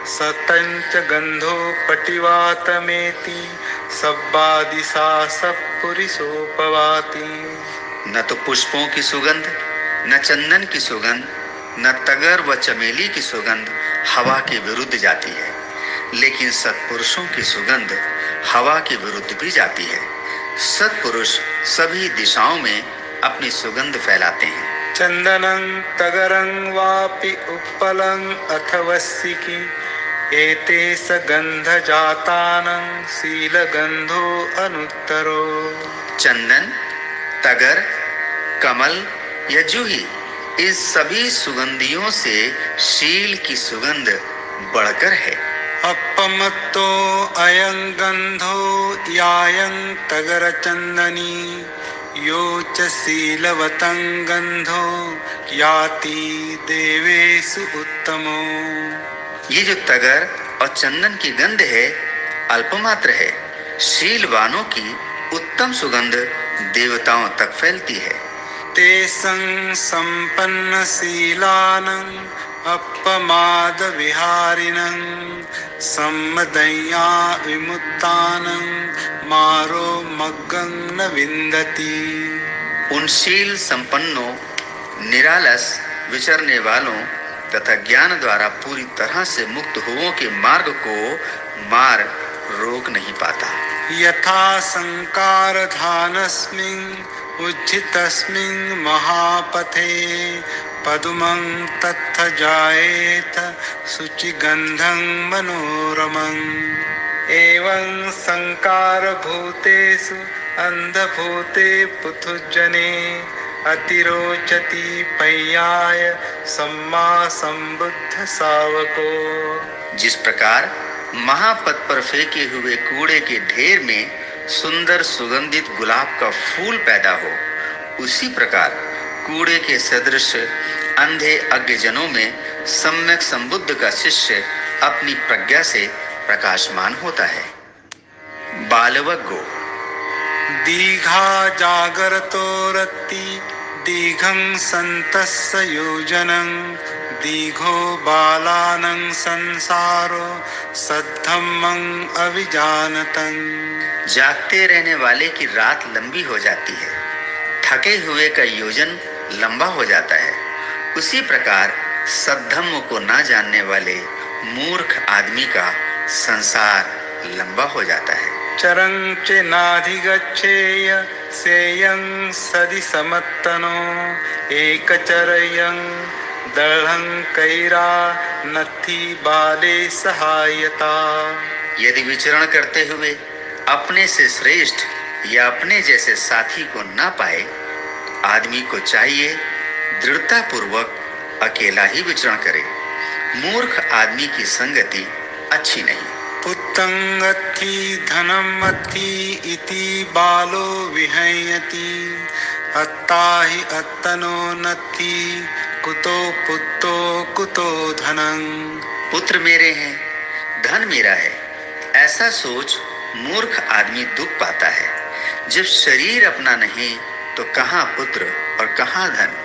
सतंच गंधो पटिवातमेति सब्बा दिशा सपुरिसोपवाति। न तो पुष्पों की सुगंध, न चंदन की सुगंध, न तगर व चमेली की सुगंध हवा के विरुद्ध जाती है, लेकिन सत्पुरुषों की सुगंध हवा के विरुद्ध भी जाती है। सत्पुरुष सभी दिशाओं में अपनी सुगंध फैलाते हैं। चंदनं तगरं वापि उत्पलं अथवस्सिकी एते सगंध जातानं शीलगंधो अनुत्तरो। चंदन, तगर, कमल या जूही, इस सभी सुगंधियों से शील की सुगंध बढ़कर है। अपमत्तो अयं गंधो यायं तगर चंदनी यो च शीलवतं गंधो याति देवेषु उत्तमो। ये जो तगर और चंदन की गंध है अल्पमात्र है, शीलवानों की उत्तम सुगंध देवताओं तक फैलती है। तेसं संपन्न शीलानं अपमाद विहारिणं सम्मदया विमुक्तानं मारो मग्गं न विन्दति। उन शील संपन्नों, निरालस विचरने वालों तथा ज्ञान द्वारा पूरी तरह से मुक्त हुओं के मार्ग को मार रोक नहीं पाता। यथा संकार धानस्मिन् उज्झितस्मिन् महापथे पदुमं तत्थ जायेत शुचिगन्धं मनोरमम्। एवं संकार भूतेषु अंधभूते पुथुजने अतिरोचति पय्याय सम्मा संबुद्ध सावको। जिस प्रकार महापथ पर फेंके हुए कूड़े के ढेर में सुंदर सुगंधित गुलाब का फूल पैदा हो, उसी प्रकार कूड़े के सदृश अंधे अज्ञजनों में सम्यक संबुद्ध का शिष्य अपनी प्रज्ञा से प्रकाशमान होता है। बालवग्गो दीघा जागरतो रत्ति दीघं सन्तस्य योजनं दीघो बालानं संसारो सद्धम्मं अविजानतं। जागते रहने वाले की रात लंबी हो जाती है, थके हुए का योजन लंबा हो जाता है। उसी प्रकार सद्धम्म को ना जानने वाले मूर्ख आदमी का संसार लंबा हो जाता है। चरं च नाधिगच्छेय सेयं सदि समत्तनो एकचरयं दृढं कैरा नथि बाले सहायता। यदि विचरण करते हुए अपने से श्रेष्ठ या अपने जैसे साथी को ना पाए, आदमी को चाहिए दृढ़ता पूर्वक अकेला ही विचरण करे। मूर्ख आदमी की संगति अच्छी नहीं। पुत्रं अत्थि धनम् अत्थि इति बालो विहयति अत्ता हि अत्तनो नत्थि कुतो पुत्रो कुतो धनं। पुत्र मेरे हैं, धन मेरा है, ऐसा सोच मूर्ख आदमी दुख पाता है। जब शरीर अपना नहीं तो कहाँ पुत्र और कहाँ धन।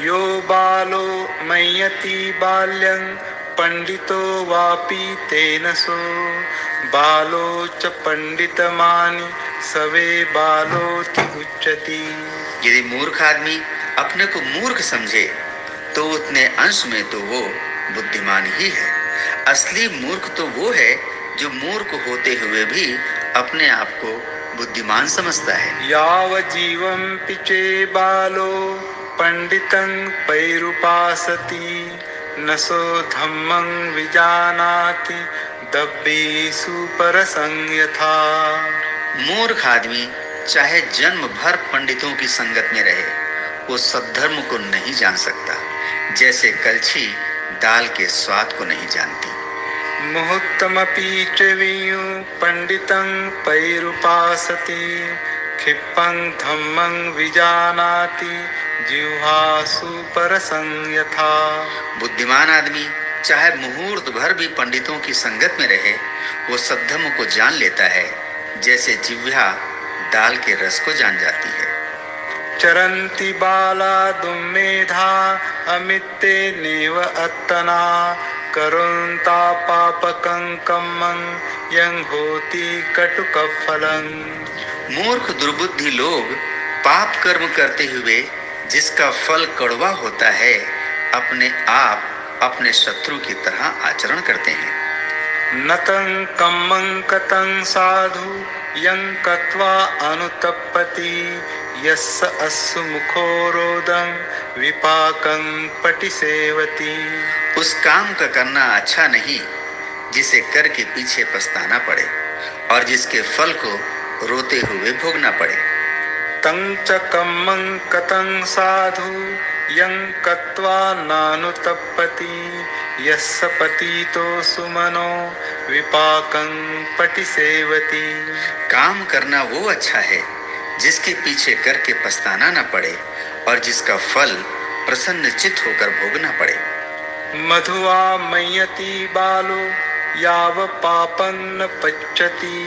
यो बालो मय्यति बाल्यं पंडितो वापि तेन सो बालो च पंडितमानि सवे बालोति उच्यति। यदि मूर्ख आदमी अपने को मूर्ख समझे तो उतने अंश में तो वो बुद्धिमान ही है। असली मूर्ख तो वो है जो मूर्ख होते हुए भी अपने आप को बुद्धिमान समझता है। याव जीवं पिचे बालो पंडितं पैरुपासति नसो धम्मं विजानाति दब्बेषु परसंयथा। मूर्ख आदमी चाहे जन्म भर पंडितों की संगत में रहे, वो सद्धर्म को नहीं जान सकता, जैसे कलछी दाल के स्वाद को नहीं जानती। मुहूर्तमपि च वियु पंडितं पैरुपासति क्षिप्पं धम्मं विजानाति जिह्वासु परसंयथा। बुद्धिमान आदमी चाहे मुहूर्त भर भी पंडितों की संगत में रहे, वो सद्धर्म को जान लेता है, जैसे जिह्वा दाल के रस को जान जाती है। चरन्ति बाला दुम्मेधा अमित्ते नेव अत्तना करुन्ता पापकं कम्मं यं होति कटुकफलं। मूर्ख दुर्बुद्धि लोग पाप कर्म करते हुए जिसका फल कड़वा होता है, अपने आप अपने शत्रु की तरह आचरण करते हैं। नतं कम्मं कतं साधु यं कत्वा अनुतप्पति यस्य अस्सु मुखो रोदं विपाकं पटिसेवति। उस काम का करना अच्छा नहीं जिसे कर के पीछे पछताना पड़े और जिसके फल को रोते हुए भोगना पड़े। तं च कम्मं कतं साधु यं कत्वा नानुतप्पति यस्य पतितो सुमनो विपाकं पटिसेवति। काम करना वो अच्छा है जिसके पीछे करके पछताना न पड़े और जिसका फल प्रसन्न चित्त होकर भोगना पड़े। मधुआ मय्यति बालो याव पापं न पच्यति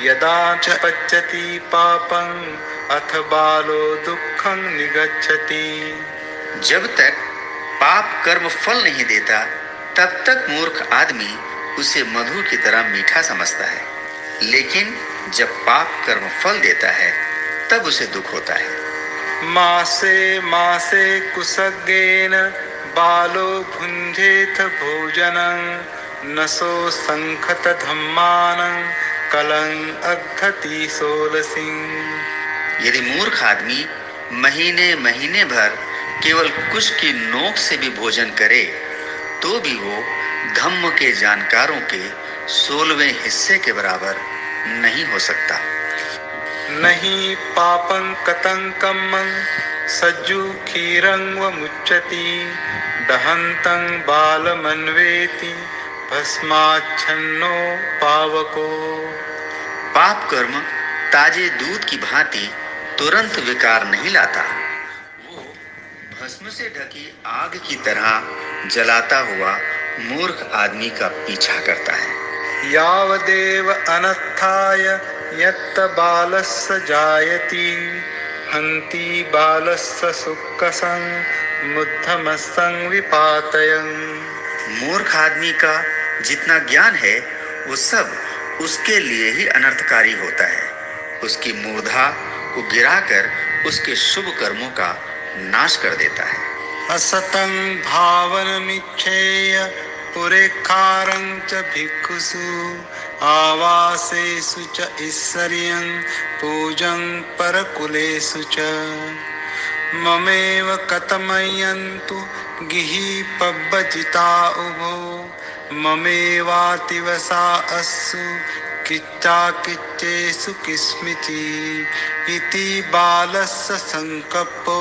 यदा च पच्यति पापं अथ बालो दुःखं निगच्छति। जब तक पाप कर्म फल नहीं देता, तब तक मूर्ख आदमी उसे मधु की तरह मीठा समझता है, लेकिन जब पाप कर्म फल देता है तब उसे दुख होता है। मासे मासे कुसज्ञेन बालो भुञ्जेथ भोजनं नसो संखत धम्मानं कलं अद्धति सोलसिं। यदि मूर्ख आदमी महीने महीने भर केवल कुश की नोक से भी भोजन करे तो भी वो धम्म के जानकारों के 16वें हिस्से के बराबर नहीं हो सकता। नहीं पापं कतंकमं सज्जु क्षीरं व मुच्यति दहन्तं बालमन्वेति भस्माच्छन्नो पावको। पाप कर्म ताजे दूध की भांति तुरंत विकार नहीं लाता, वो भस्म से ढकी आग की तरह जलाता हुआ मूर्ख आदमी का पीछा करता है। यावदेव अनत्थाय यत्त बालस्य जायति हन्ति बालस्य सुक्कसं मुद्धमस्सं विपातयन्। मूर्ख आदमी का जितना ज्ञान है वो सब उसके लिए ही अनर्थकारी होता है। उसकी मूर्धा को गिराकर उसके शुभ कर्मों का नाश कर देता है। असतं भावनमिच्छेय पुरेखारं च भिक्षुषु आवासेषु च ईश्वर्यं पूजं परकुलेषु च ममेव कथमयन्तु गिहि पब्बजिता उभो ममेवातिवसा अस्सु किच्चा किच्चेषु किस्मिति इति बालस्य संकप्पो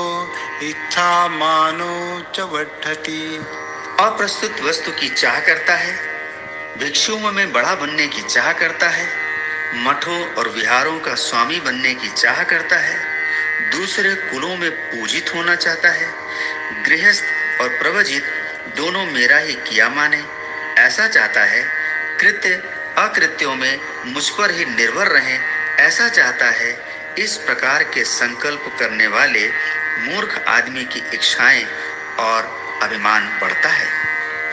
इच्छा मानो च वठति। अप्रस्तुत वस्तु की चाह करता है, भिक्षुओं में बड़ा बनने की चाह करता है, मठों और विहारों का स्वामी बनने की चाह करता है, दूसरे कुलों में पूजित होना चाहता है, गृहस्थ और प्रवजित दोनों मेरा ही किया माने ऐसा चाहता है, कृत्य अकृत्यों में मुझ पर ही निर्भर रहें ऐसा चाहता है। इस प्रकार के संकल्प करने वाले मूर्ख आदमी की इच्छाएं और अभिमान बढ़ता है।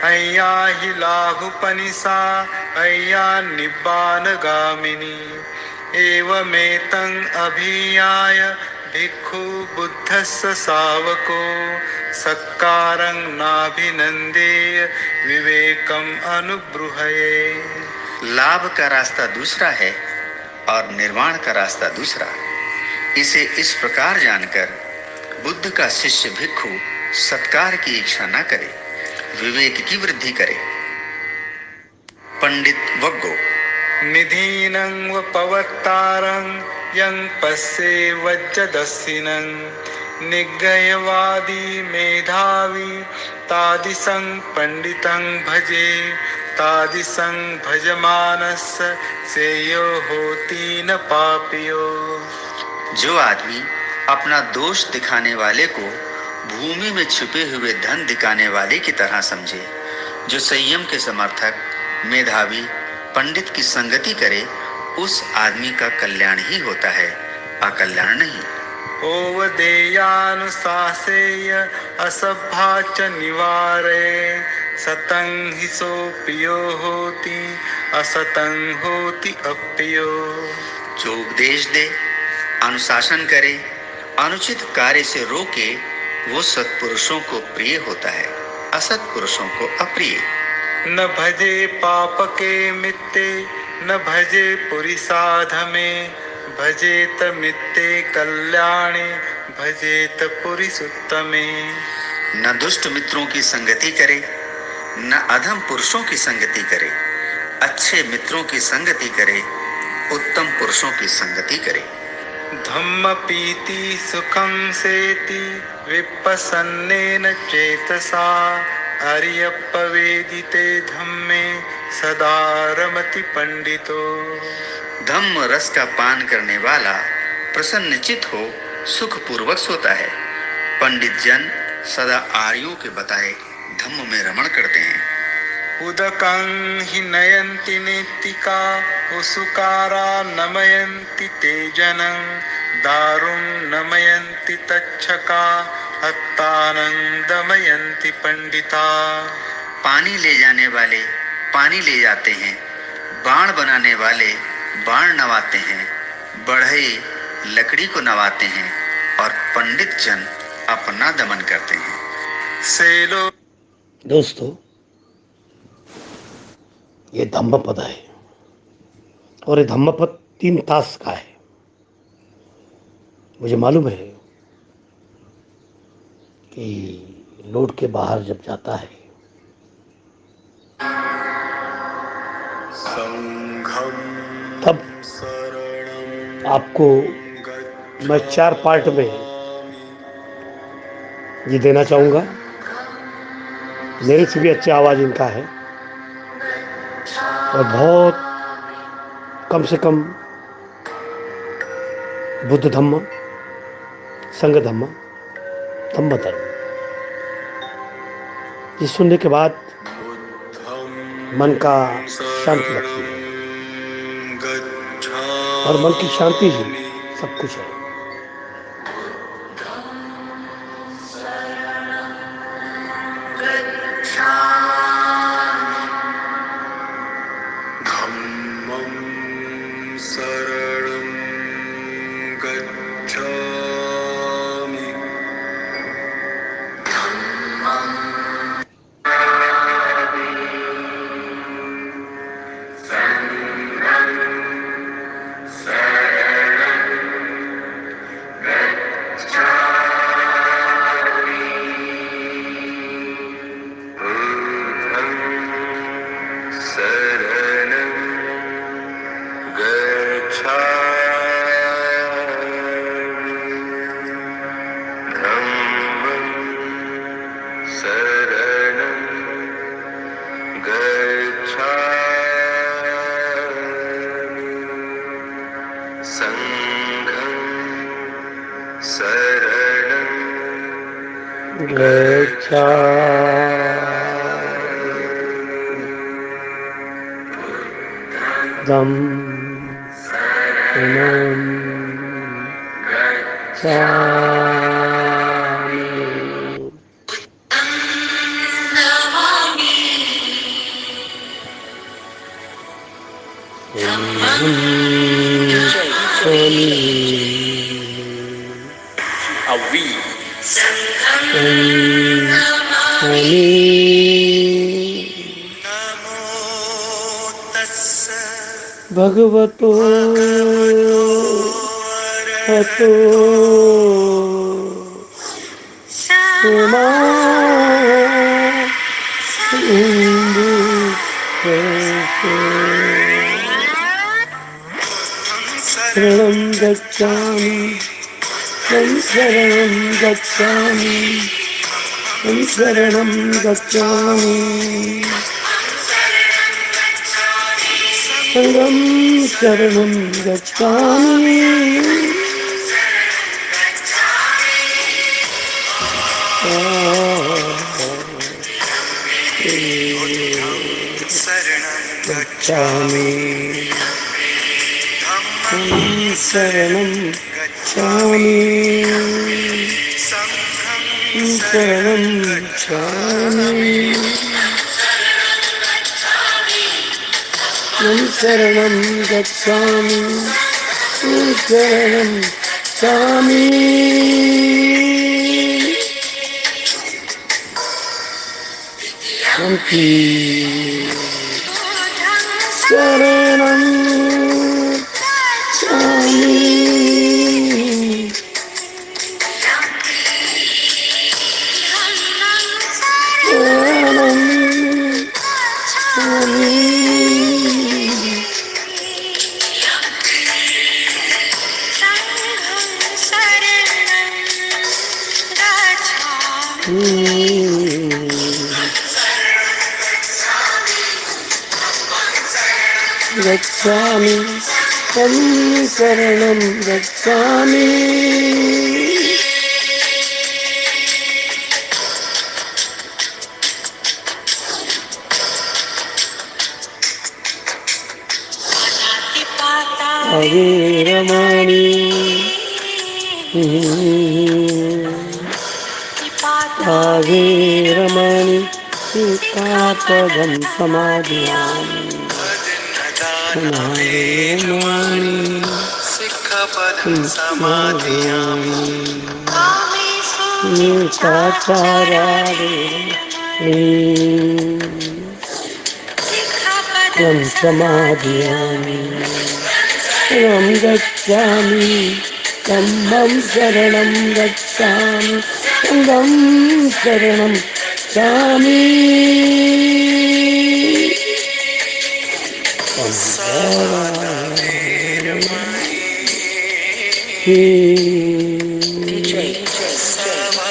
अय्या हि लाघुपनिसा अय्या निब्बान गामिनी एवमेतं अभियाय भिक्खु बुद्धस्य सावको सत्कारं नाभिनन्देय विवेकम अनुब्रूहये। लाभ का रास्ता दूसरा है और निर्वाण का रास्ता दूसरा। इसे इस प्रकार जानकर बुद्ध का शिष्य भिक्खु सत्कार की इच्छा न करे, विवेक की वृद्धि करे। पंडित वग्गो निधीनं व पवत्तारं यं पश्ये वज्रदस्सिनं निग्रहवादी मेधावी तादिसं पंडितं भजे तादिसं भजमानस्य श्रेयो होति न पापियो। जो आदमी अपना दोष दिखाने वाले को भूमि में छुपे हुए धन दिखाने वाले की तरह समझे, जो संयम के समर्थक मेधावी पंडित की संगति करे, उस आदमी का कल्याण ही होता है, अकल्याण नहीं। ओवदेयानुशासेय असभ्या च निवारे सतं हि सो प्रियो होति असतं होति अप्रियो। जो उपदेश दे, अनुशासन करे, अनुचित कार्य से रोके, वो सत्पुरुषों को प्रिय होता है, असत्पुरुषों को अप्रिय। न भजे पाप के मित्ते न भजे पुरुषाधमे भजेत मित्ते कल्याणे भजेत पुरुषोत्तमे। न दुष्ट मित्रों की संगति करे, न अधम पुरुषों की संगति करे, अच्छे मित्रों की संगति करे, उत्तम पुरुषों की संगति करे। धम्म पीति सुखं सेति विपसन्नेन चेतसा अर्यपवेदिते धम्मे सदा रमति पंडितो। धम्म रस का पान करने वाला प्रसन्नचित हो सुख पूर्वक सोता है। पंडित जन सदा आर्यों के बताए धम्म में रमण करते हैं। उदकं हि नयन्ति नेत्तिका उसुकारा नमयन्ति ते जनं दारुं नमयन्ति तच्छका हत्तानं दमयन्ति पंडिता। पानी ले जाने वाले पानी ले जाते हैं, बाण बनाने वाले बाण नवाते हैं, बढ़ई लकड़ी को नवाते हैं और पंडित जन अपना दमन करते हैं। सेलो दोस्तों, ये धम्मपद है और ये धम्मपद 3 तास का है। मुझे मालूम है कि नोट के बाहर जब जाता है तब आपको मैं 4 पार्ट में ये देना चाहूँगा। मेरे से भी अच्छी आवाज़ इनका है और बहुत कम से कम बुद्ध धम्म, संघ धम्म, धम्म धर्म, ये सुनने के बाद मन का शांति लगती है और मन की शांति ही सब कुछ है। भगवतो अरहतो सम्मा शरणं गच्छामि, शरणं गच्छामि, शरणं गच्छामि, शरणं गच्छामि। गच्छामि, शरणं गच्छामि, शरणं गच्छामि, शरणं गच्छामि, शरणं गच्छामि। शांति। शरणं गच्छामि, गच्छामि, शरणं गच्छामि। अवीरमणि अवीरमणि सीतापदं समाधियामि, अवीरमणि सिक्खपदं समाधियामि, सीताचार्याय समाधियामि शरणं गच्छामि धम्मं शरणं गच्छामि संघं शरणं गच्छामि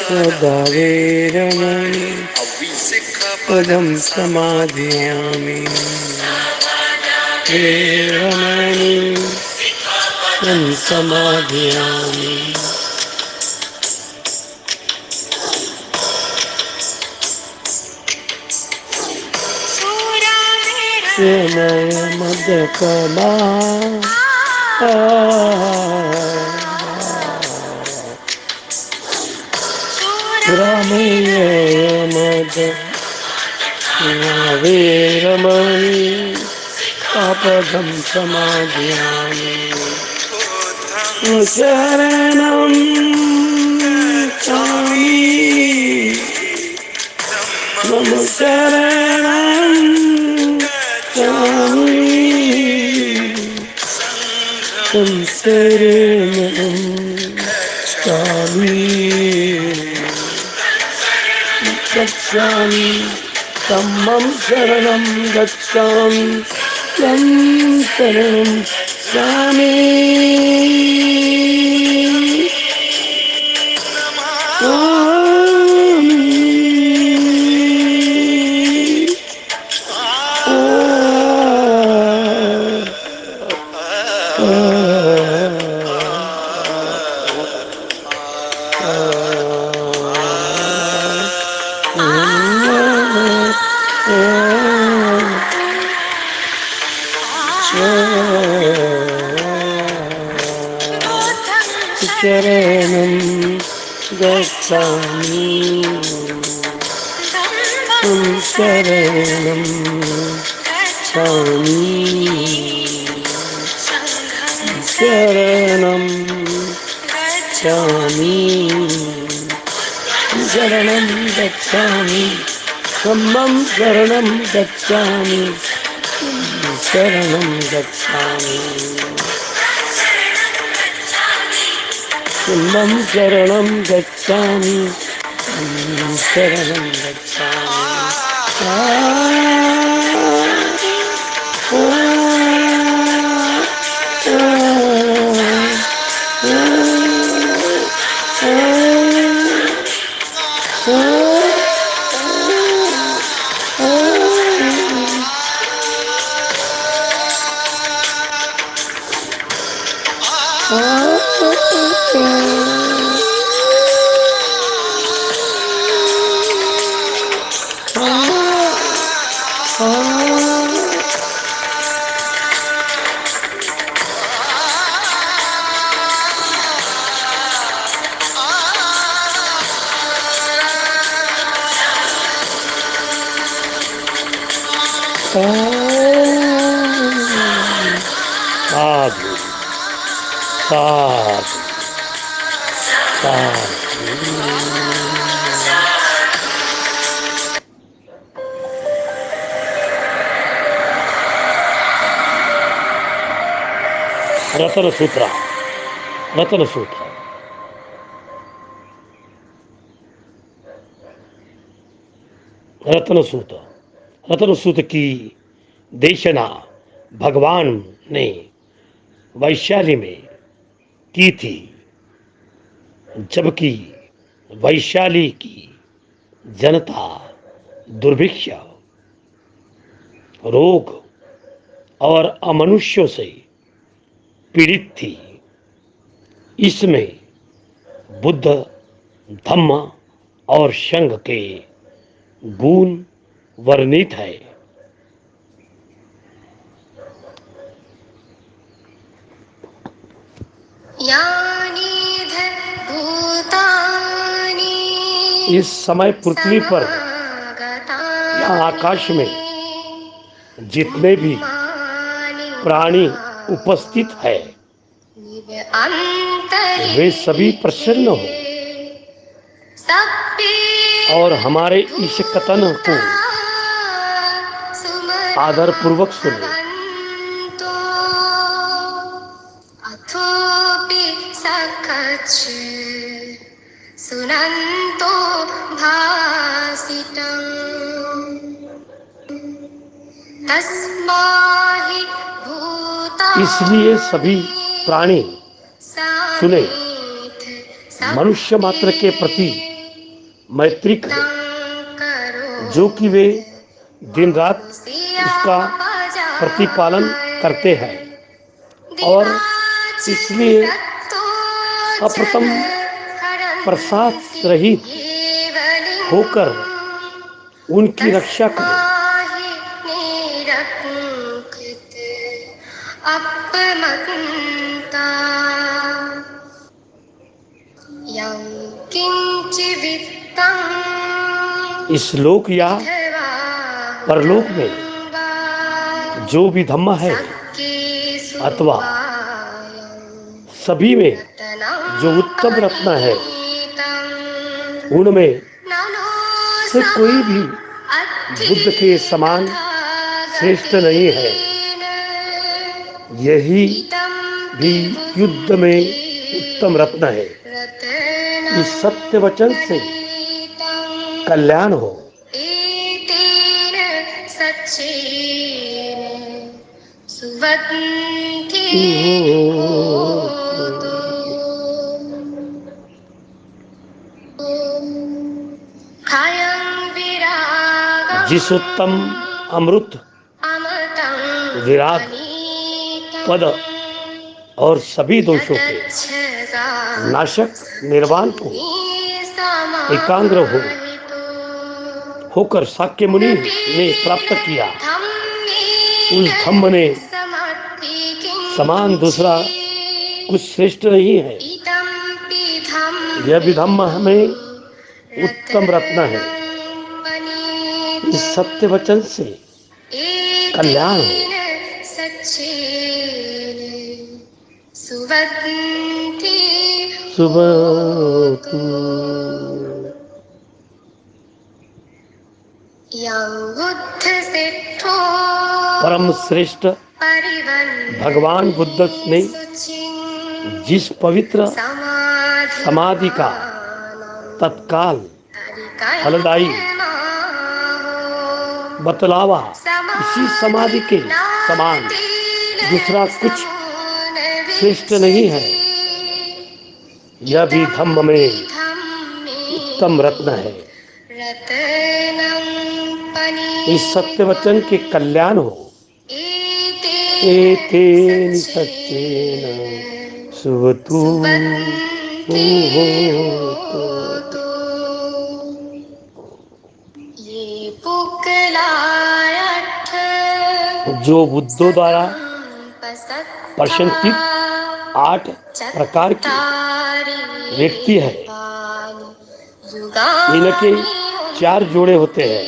सदा वीरमणि पदं समाधियामि वीरमणि पदं समाधियामि नय मदकला रामय मद वीरमणि पदं समाधियामि शरणं गच्छामि मम शरणं गच्छामि शरणं गच्छामि धम्मं शरणं गच्छामि संघं शरणं गच्छामि शरणं गच्छामि शरणं गच्छामि शरणं गच्छामि शरणं गच्छामि धम्मं शरणं गच्छामि शरणं गच्छामि संघं शरणं गच्छामि शरणं साधु साधु साधु। रतन सूत्र रतन सूत्र रतन सूत्र रतन सूत्र की देशना भगवान ने वैशाली में की थी, जबकि वैशाली की जनता दुर्भिक्ष, रोग और अमनुष्यों से पीड़ित थी। इसमें बुद्ध, धम्म और संघ के गुण वर्णित है। इस समय पृथ्वी पर या आकाश में जितने भी प्राणी उपस्थित है वे सभी प्रसन्न हो और हमारे इस कथन को आदर पूर्वक सुने। सुनंतो भासितं तस्माहि भूता। इसलिए सभी प्राणी सुने, मनुष्य मात्र के प्रति मैत्रिक है, जो कि वे दिन रात उसका प्रतिपालन करते हैं, और इसलिए अप्रथम प्रसाद रहित होकर उनकी रक्षा करें। इस लोक या परलोक में जो भी धम्म है अथवा सभी में जो उत्तम रत्न है, उनमें से कोई भी बुद्ध के समान श्रेष्ठ नहीं है। यही भी युद्ध में उत्तम रत्न है। इस सत्य वचन से कल्याण हो। जिस उत्तम अमृत विराग पद और सभी दोषों के नाशक निर्वाण को एकाग्र होकर शाक्य मुनि ने प्राप्त किया, उस धम्म ने समान दूसरा कुछ श्रेष्ठ नहीं है। यह भी धम्म हमें उत्तम रत्न है। इस सत्य वचन से कल्याण हो। परम श्रेष्ठ भगवान बुद्ध ने जिस पवित्र समाधि का तत्काल फलदायी बतलावा, इसी समाधि के समान दूसरा कुछ श्रेष्ठ नहीं है। यह भी धम्म में उत्तम रत्न है। इस सत्य वचन के कल्याण हो। एतेन सच्चेन सुवतु जो बुद्धों द्वारा प्रशंसित 8 प्रकार के व्यक्ति है, इनके 4 जोड़े होते हैं।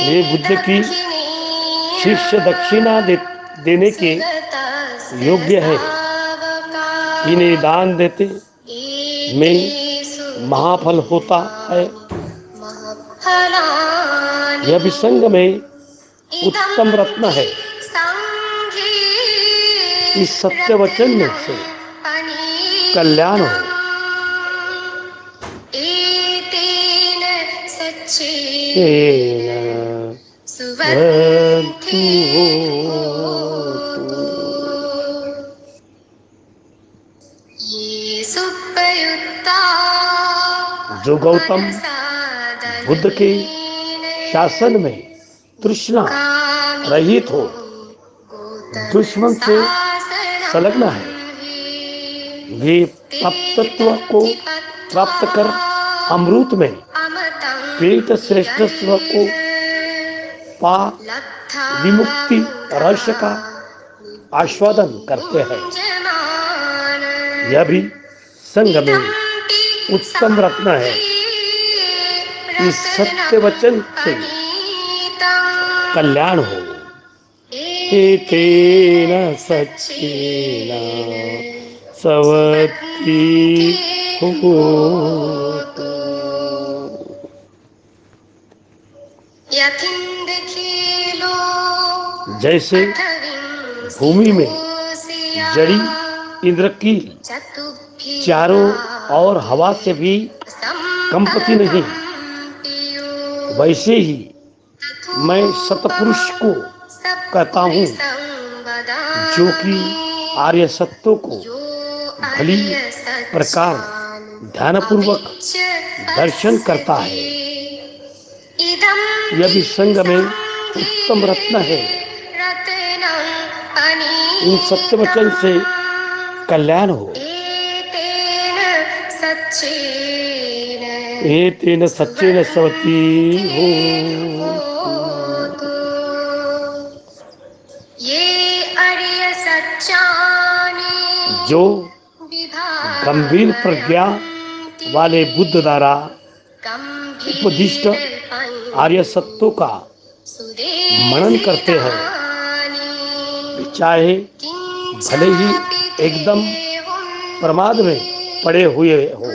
वे बुद्ध की शिष्य दक्षिणा देने के योग्य है। इन्हें दान देते में महाफल होता है। यह भी संग में उत्तम रत्न है। इस सत्य वचन में से कल्याण हो। जो गौतम बुद्ध के शासन में तृष्णा रहित हो, दुश्मन से संलग्न है, वे तत्व को प्राप्त कर अमृत में पेट श्रेष्ठत्व को पा विमुक्ति रहस्य का आस्वादन करते हैं। यह भी संग में उत्तम रत्न है। इस सत्य वचन से कल्याण हो। एतेन सच्चेन सवति होतु। जैसे भूमि में जड़ी इंद्रकील चारों और हवा से भी कंपती नहीं, वैसे ही मैं सतपुरुष को कहता हूँ जो कि आर्य सत्यों को भली प्रकार ध्यानपूर्वक दर्शन करता है। यह भी संग में उत्तम रत्न है। इन सत्य वचन से कल्याण हो। एतेन सच्चेन सवती हो। जो गंभीर प्रज्ञा वाले बुद्ध द्वारा उपदिष्ट आर्य सत्यों का मनन करते हैं, चाहे भले ही एकदम प्रमाद में पड़े हुए हो,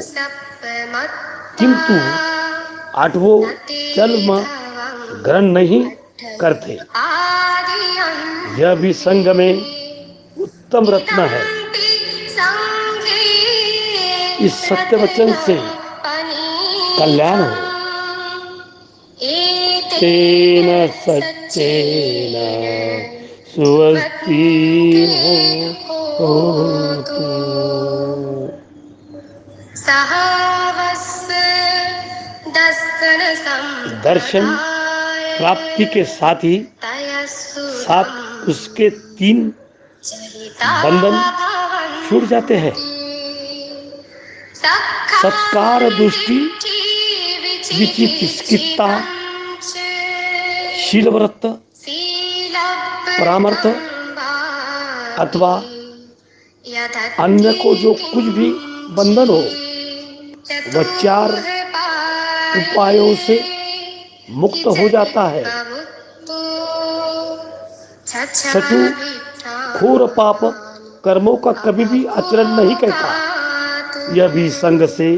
किंतु आठवों जन्म ग्रहण नहीं करते। यह भी संग में उत्तम रत्न है। इस सत्य वचन से कल्याण हो। तेन सच्चेन सुवस्ति होतु। दर्शन प्राप्ति के साथ ही साथ उसके 3 बंधन छूट जाते हैं। सत्कार, दृष्टि, विचिकित्सा, शीलव्रत, परामर्थ अथवा अन्य को जो कुछ भी बंधन हो, वह 4 उपायों से मुक्त हो जाता है। छठू घोर पाप कर्मों का कभी भी आचरण नहीं करता। यह भी संग से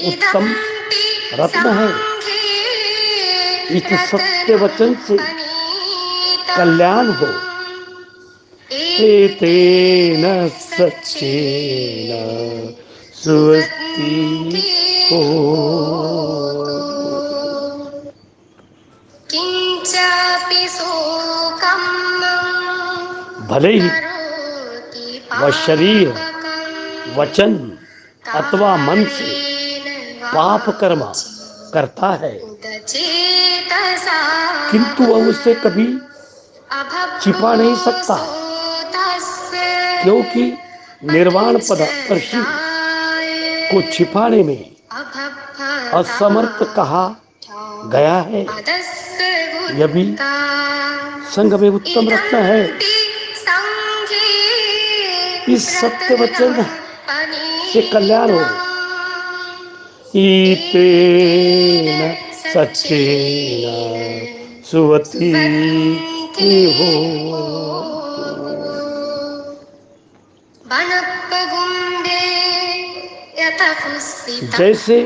उत्तम रत्न है। इस सत्य वचन से कल्याण हो। एतेन सच्चेन सुवस्ति हो। भले ही वह शरीर, वचन अथवा मन से पाप कर्म करता है, किंतु वह उसे कभी छिपा नहीं सकता, क्योंकि निर्वाण पदर्शी को छिपाने में असमर्थ कहा गया है। यह भी संग में उत्तम रत्न है। इस सत्य वचन से कल्याण हो। एतेन सच्चेन सुवति हो। जैसे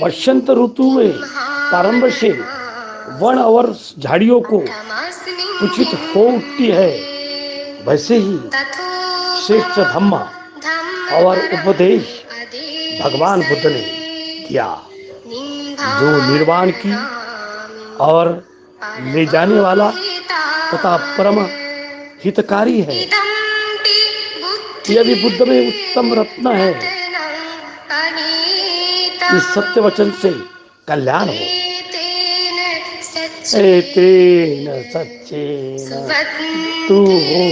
वसंत ऋतु में प्रारंभ से वन और झाड़ियों को पुष्पित हो उठती है, वैसे ही श्रेष्ठ धम्म और उपदेश भगवान बुद्ध ने किया, जो निर्वाण की और ले जाने वाला तथा परम हितकारी है। यह भी बुद्ध में उत्तम रत्न है। इस सत्य वचन से कल्याण हो। एतेन सच्चेन तु हो।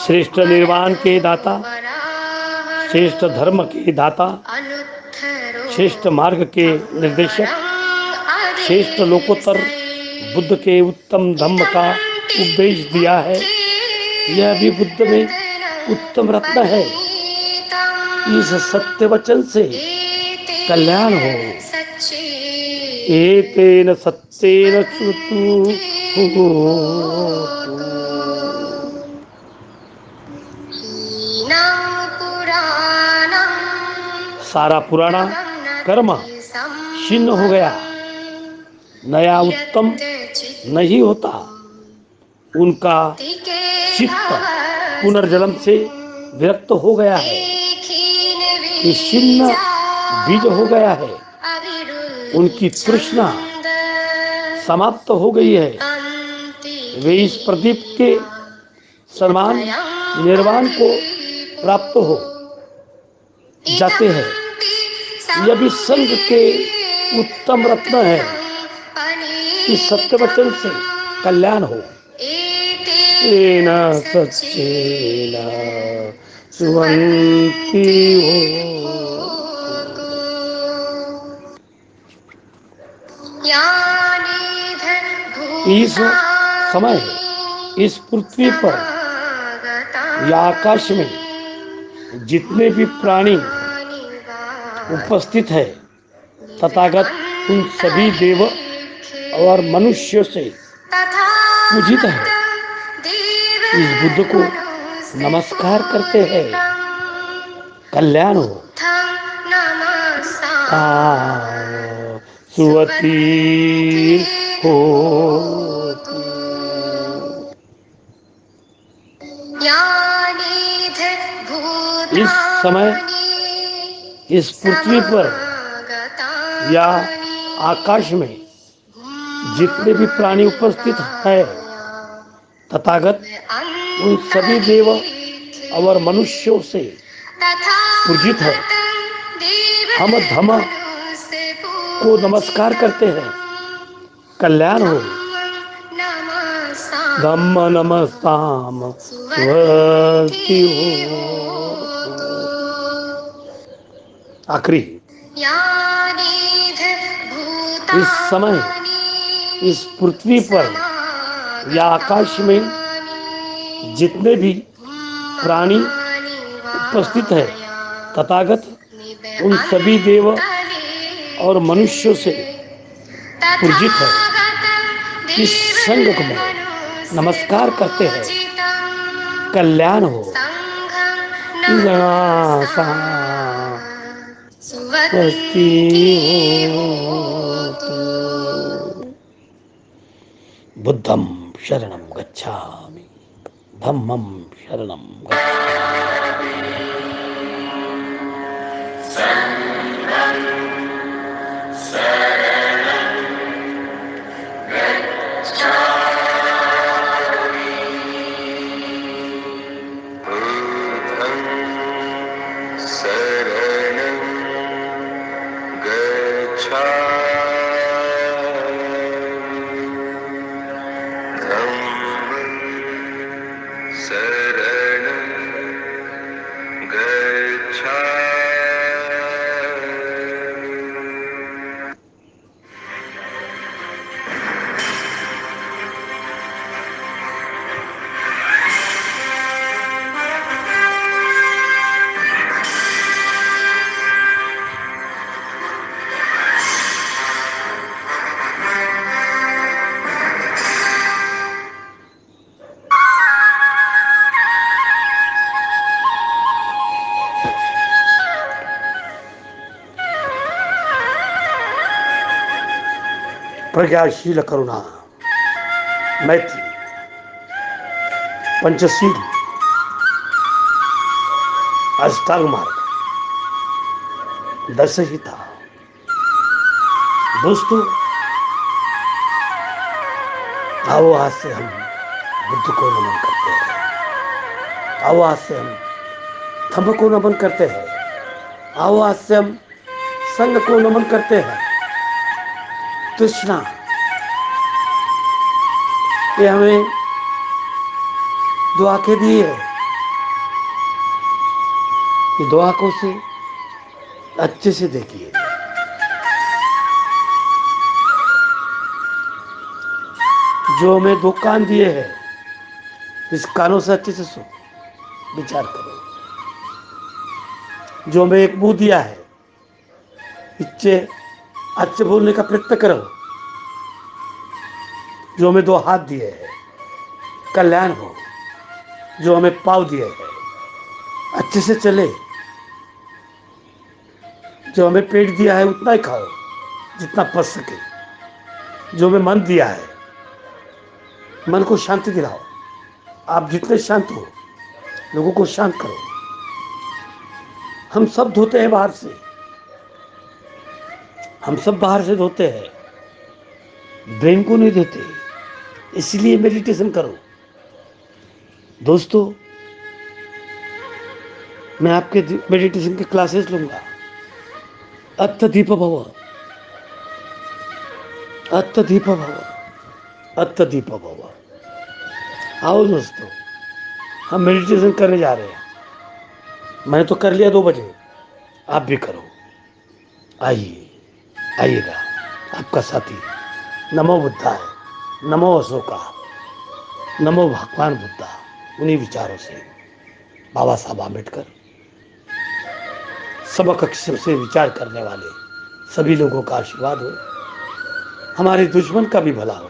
श्रेष्ठ निर्वाण के दाता, श्रेष्ठ धर्म के दाता, श्रेष्ठ मार्ग के निर्देशक, श्रेष्ठ लोकोत्तर बुद्ध के उत्तम धम्म का उपदेश दिया है। यह भी बुद्ध में उत्तम रत्न है। इस सत्य वचन से कल्याण हो। एतेन सत्येन श्रुतु सारा पुराना कर्म क्षीण हो गया, नया उत्तम नहीं होता। उनका चित्त पुनर्जन्म से विरक्त हो गया है, क्षीण बीज हो गया है, उनकी तृष्णा समाप्त हो गई है। वे इस प्रदीप के समान निर्वाण को प्राप्त हो जाते हैं। यह भी संघ के उत्तम रत्न है। इस सत्य वचन से कल्याण हो। एना सच्चेना सुवंती हो। इस समय इस पृथ्वी पर या आकाश में जितने भी प्राणी उपस्थित है, तथागत उन सभी देव और मनुष्यों से पूजित है। इस बुद्ध को नमस्कार करते हैं। कल्याण हो। सुवती हो। इस समय इस पृथ्वी पर या आकाश में जितने भी प्राणी उपस्थित है, तथागत उन सभी देव और मनुष्यों से पूजित है। हम धम्म को नमस्कार करते हैं। कल्याण हो। धम्म नमस्ताम स्वस्ति हो। आखिरी इस समय इस पृथ्वी पर या आकाश में जितने भी प्राणी उपस्थित है, तथागत उन सभी देव और मनुष्यों से पूजित है। इस संघ को नमस्कार करते हैं। कल्याण हो। स्वस्ति होतु। बुद्धं शरणं गच्छामि, धम्मं शरणं गच्छामि, संघं शरणं गच्छामि, बुद्धं शरणं गच्छामि, शरणं गच्छामि। प्रज्ञाशील करुणा मैत्री पंचशील अष्टांग मार्ग दशहिता। दोस्तों, आओ आज से हम बुद्ध को नमन करते हैं। आओ आज से हम धम्म को नमन करते हैं। आओ आज से हम संघ को नमन करते हैं। तृष्णा ये हमें दो आंखें दी है। ये दो आंखों से अच्छे से देखिए। जो हमें दो कान दिए हैं, इस कानों से अच्छे से सुनो, विचार करो। जो हमें एक मुंह दिया है, इससे अच्छे बोलने का प्रयत्न करो। जो हमें दो हाथ दिए हैं, कल्याण हो। जो हमें पाँव दिए हैं, अच्छे से चले। जो हमें पेट दिया है, उतना ही खाओ जितना पढ़ सके, जो मैं मन दिया है, मन को शांति दिलाओ। आप जितने शांत हो, लोगों को शांत करो। हम सब धोते हैं बाहर से, हम सब बाहर से धोते हैं, ब्रेन को नहीं देते। इसलिए मेडिटेशन करो। दोस्तों, मैं आपके मेडिटेशन के क्लासेस लूंगा। अत्तदीप भव, अत्तदीप भव, अत्तदीप भव। आओ दोस्तों, हम मेडिटेशन करने जा रहे हैं। मैंने तो कर लिया 2 बजे, आप भी करो। आइए, आइएगा, आपका साथी। नमो बुद्धाय, नमो अशोका, नमो भगवान बुद्धा। उन्हीं विचारों से बाबा साहब आम्बेडकर, समकक्ष से विचार करने वाले सभी लोगों का आशीर्वाद हो। हमारे दुश्मन का भी भला हो,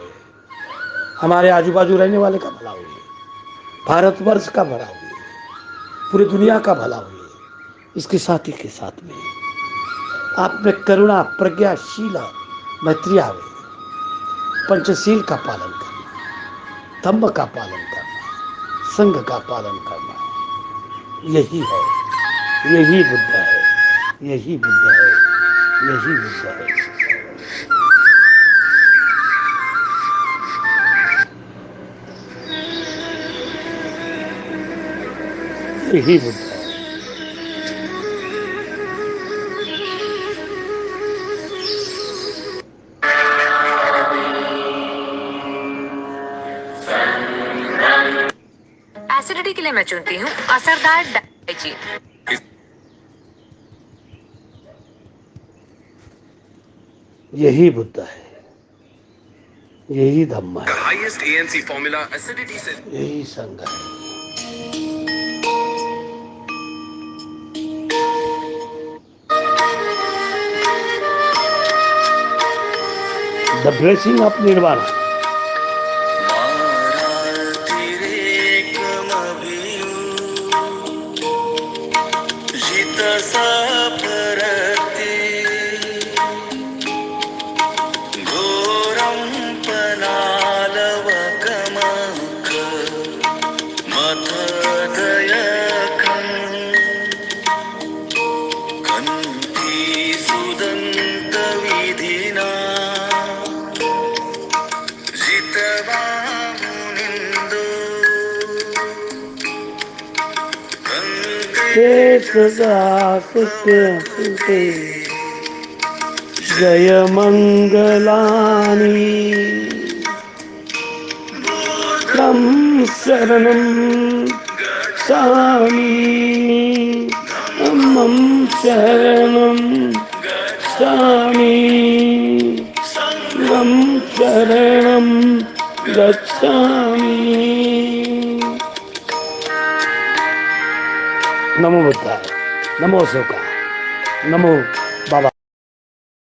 हमारे आजू बाजू रहने वाले का भला हो, भारतवर्ष का भला हो, पूरी दुनिया का भला हो। इसके साथ ही के साथ में आप में करुणा, प्रज्ञा, शील, मैत्री आवे। पंचशील का पालन करना, धम्म का पालन करना, संघ का पालन करना, यही है, यही बुद्ध है, यही बुद्ध है, यही बुद्ध है। यही बुद्ध है। एसिडिटी के लिए मैं चुनती हूँ असरदार डाइजीन। यही बुद्ध है, यही धम्म है, हाईएस्ट एएनसी फॉर्मूला एसिडिटी से, यही संघ है। The blessing of nirvana. जय मंगलानि तम शरणं गच्छामि, तम शरणं गच्छामि, तम शरणं गच्छामि। नमो बुद्धाय, नमो अशोका, नमो बाबा।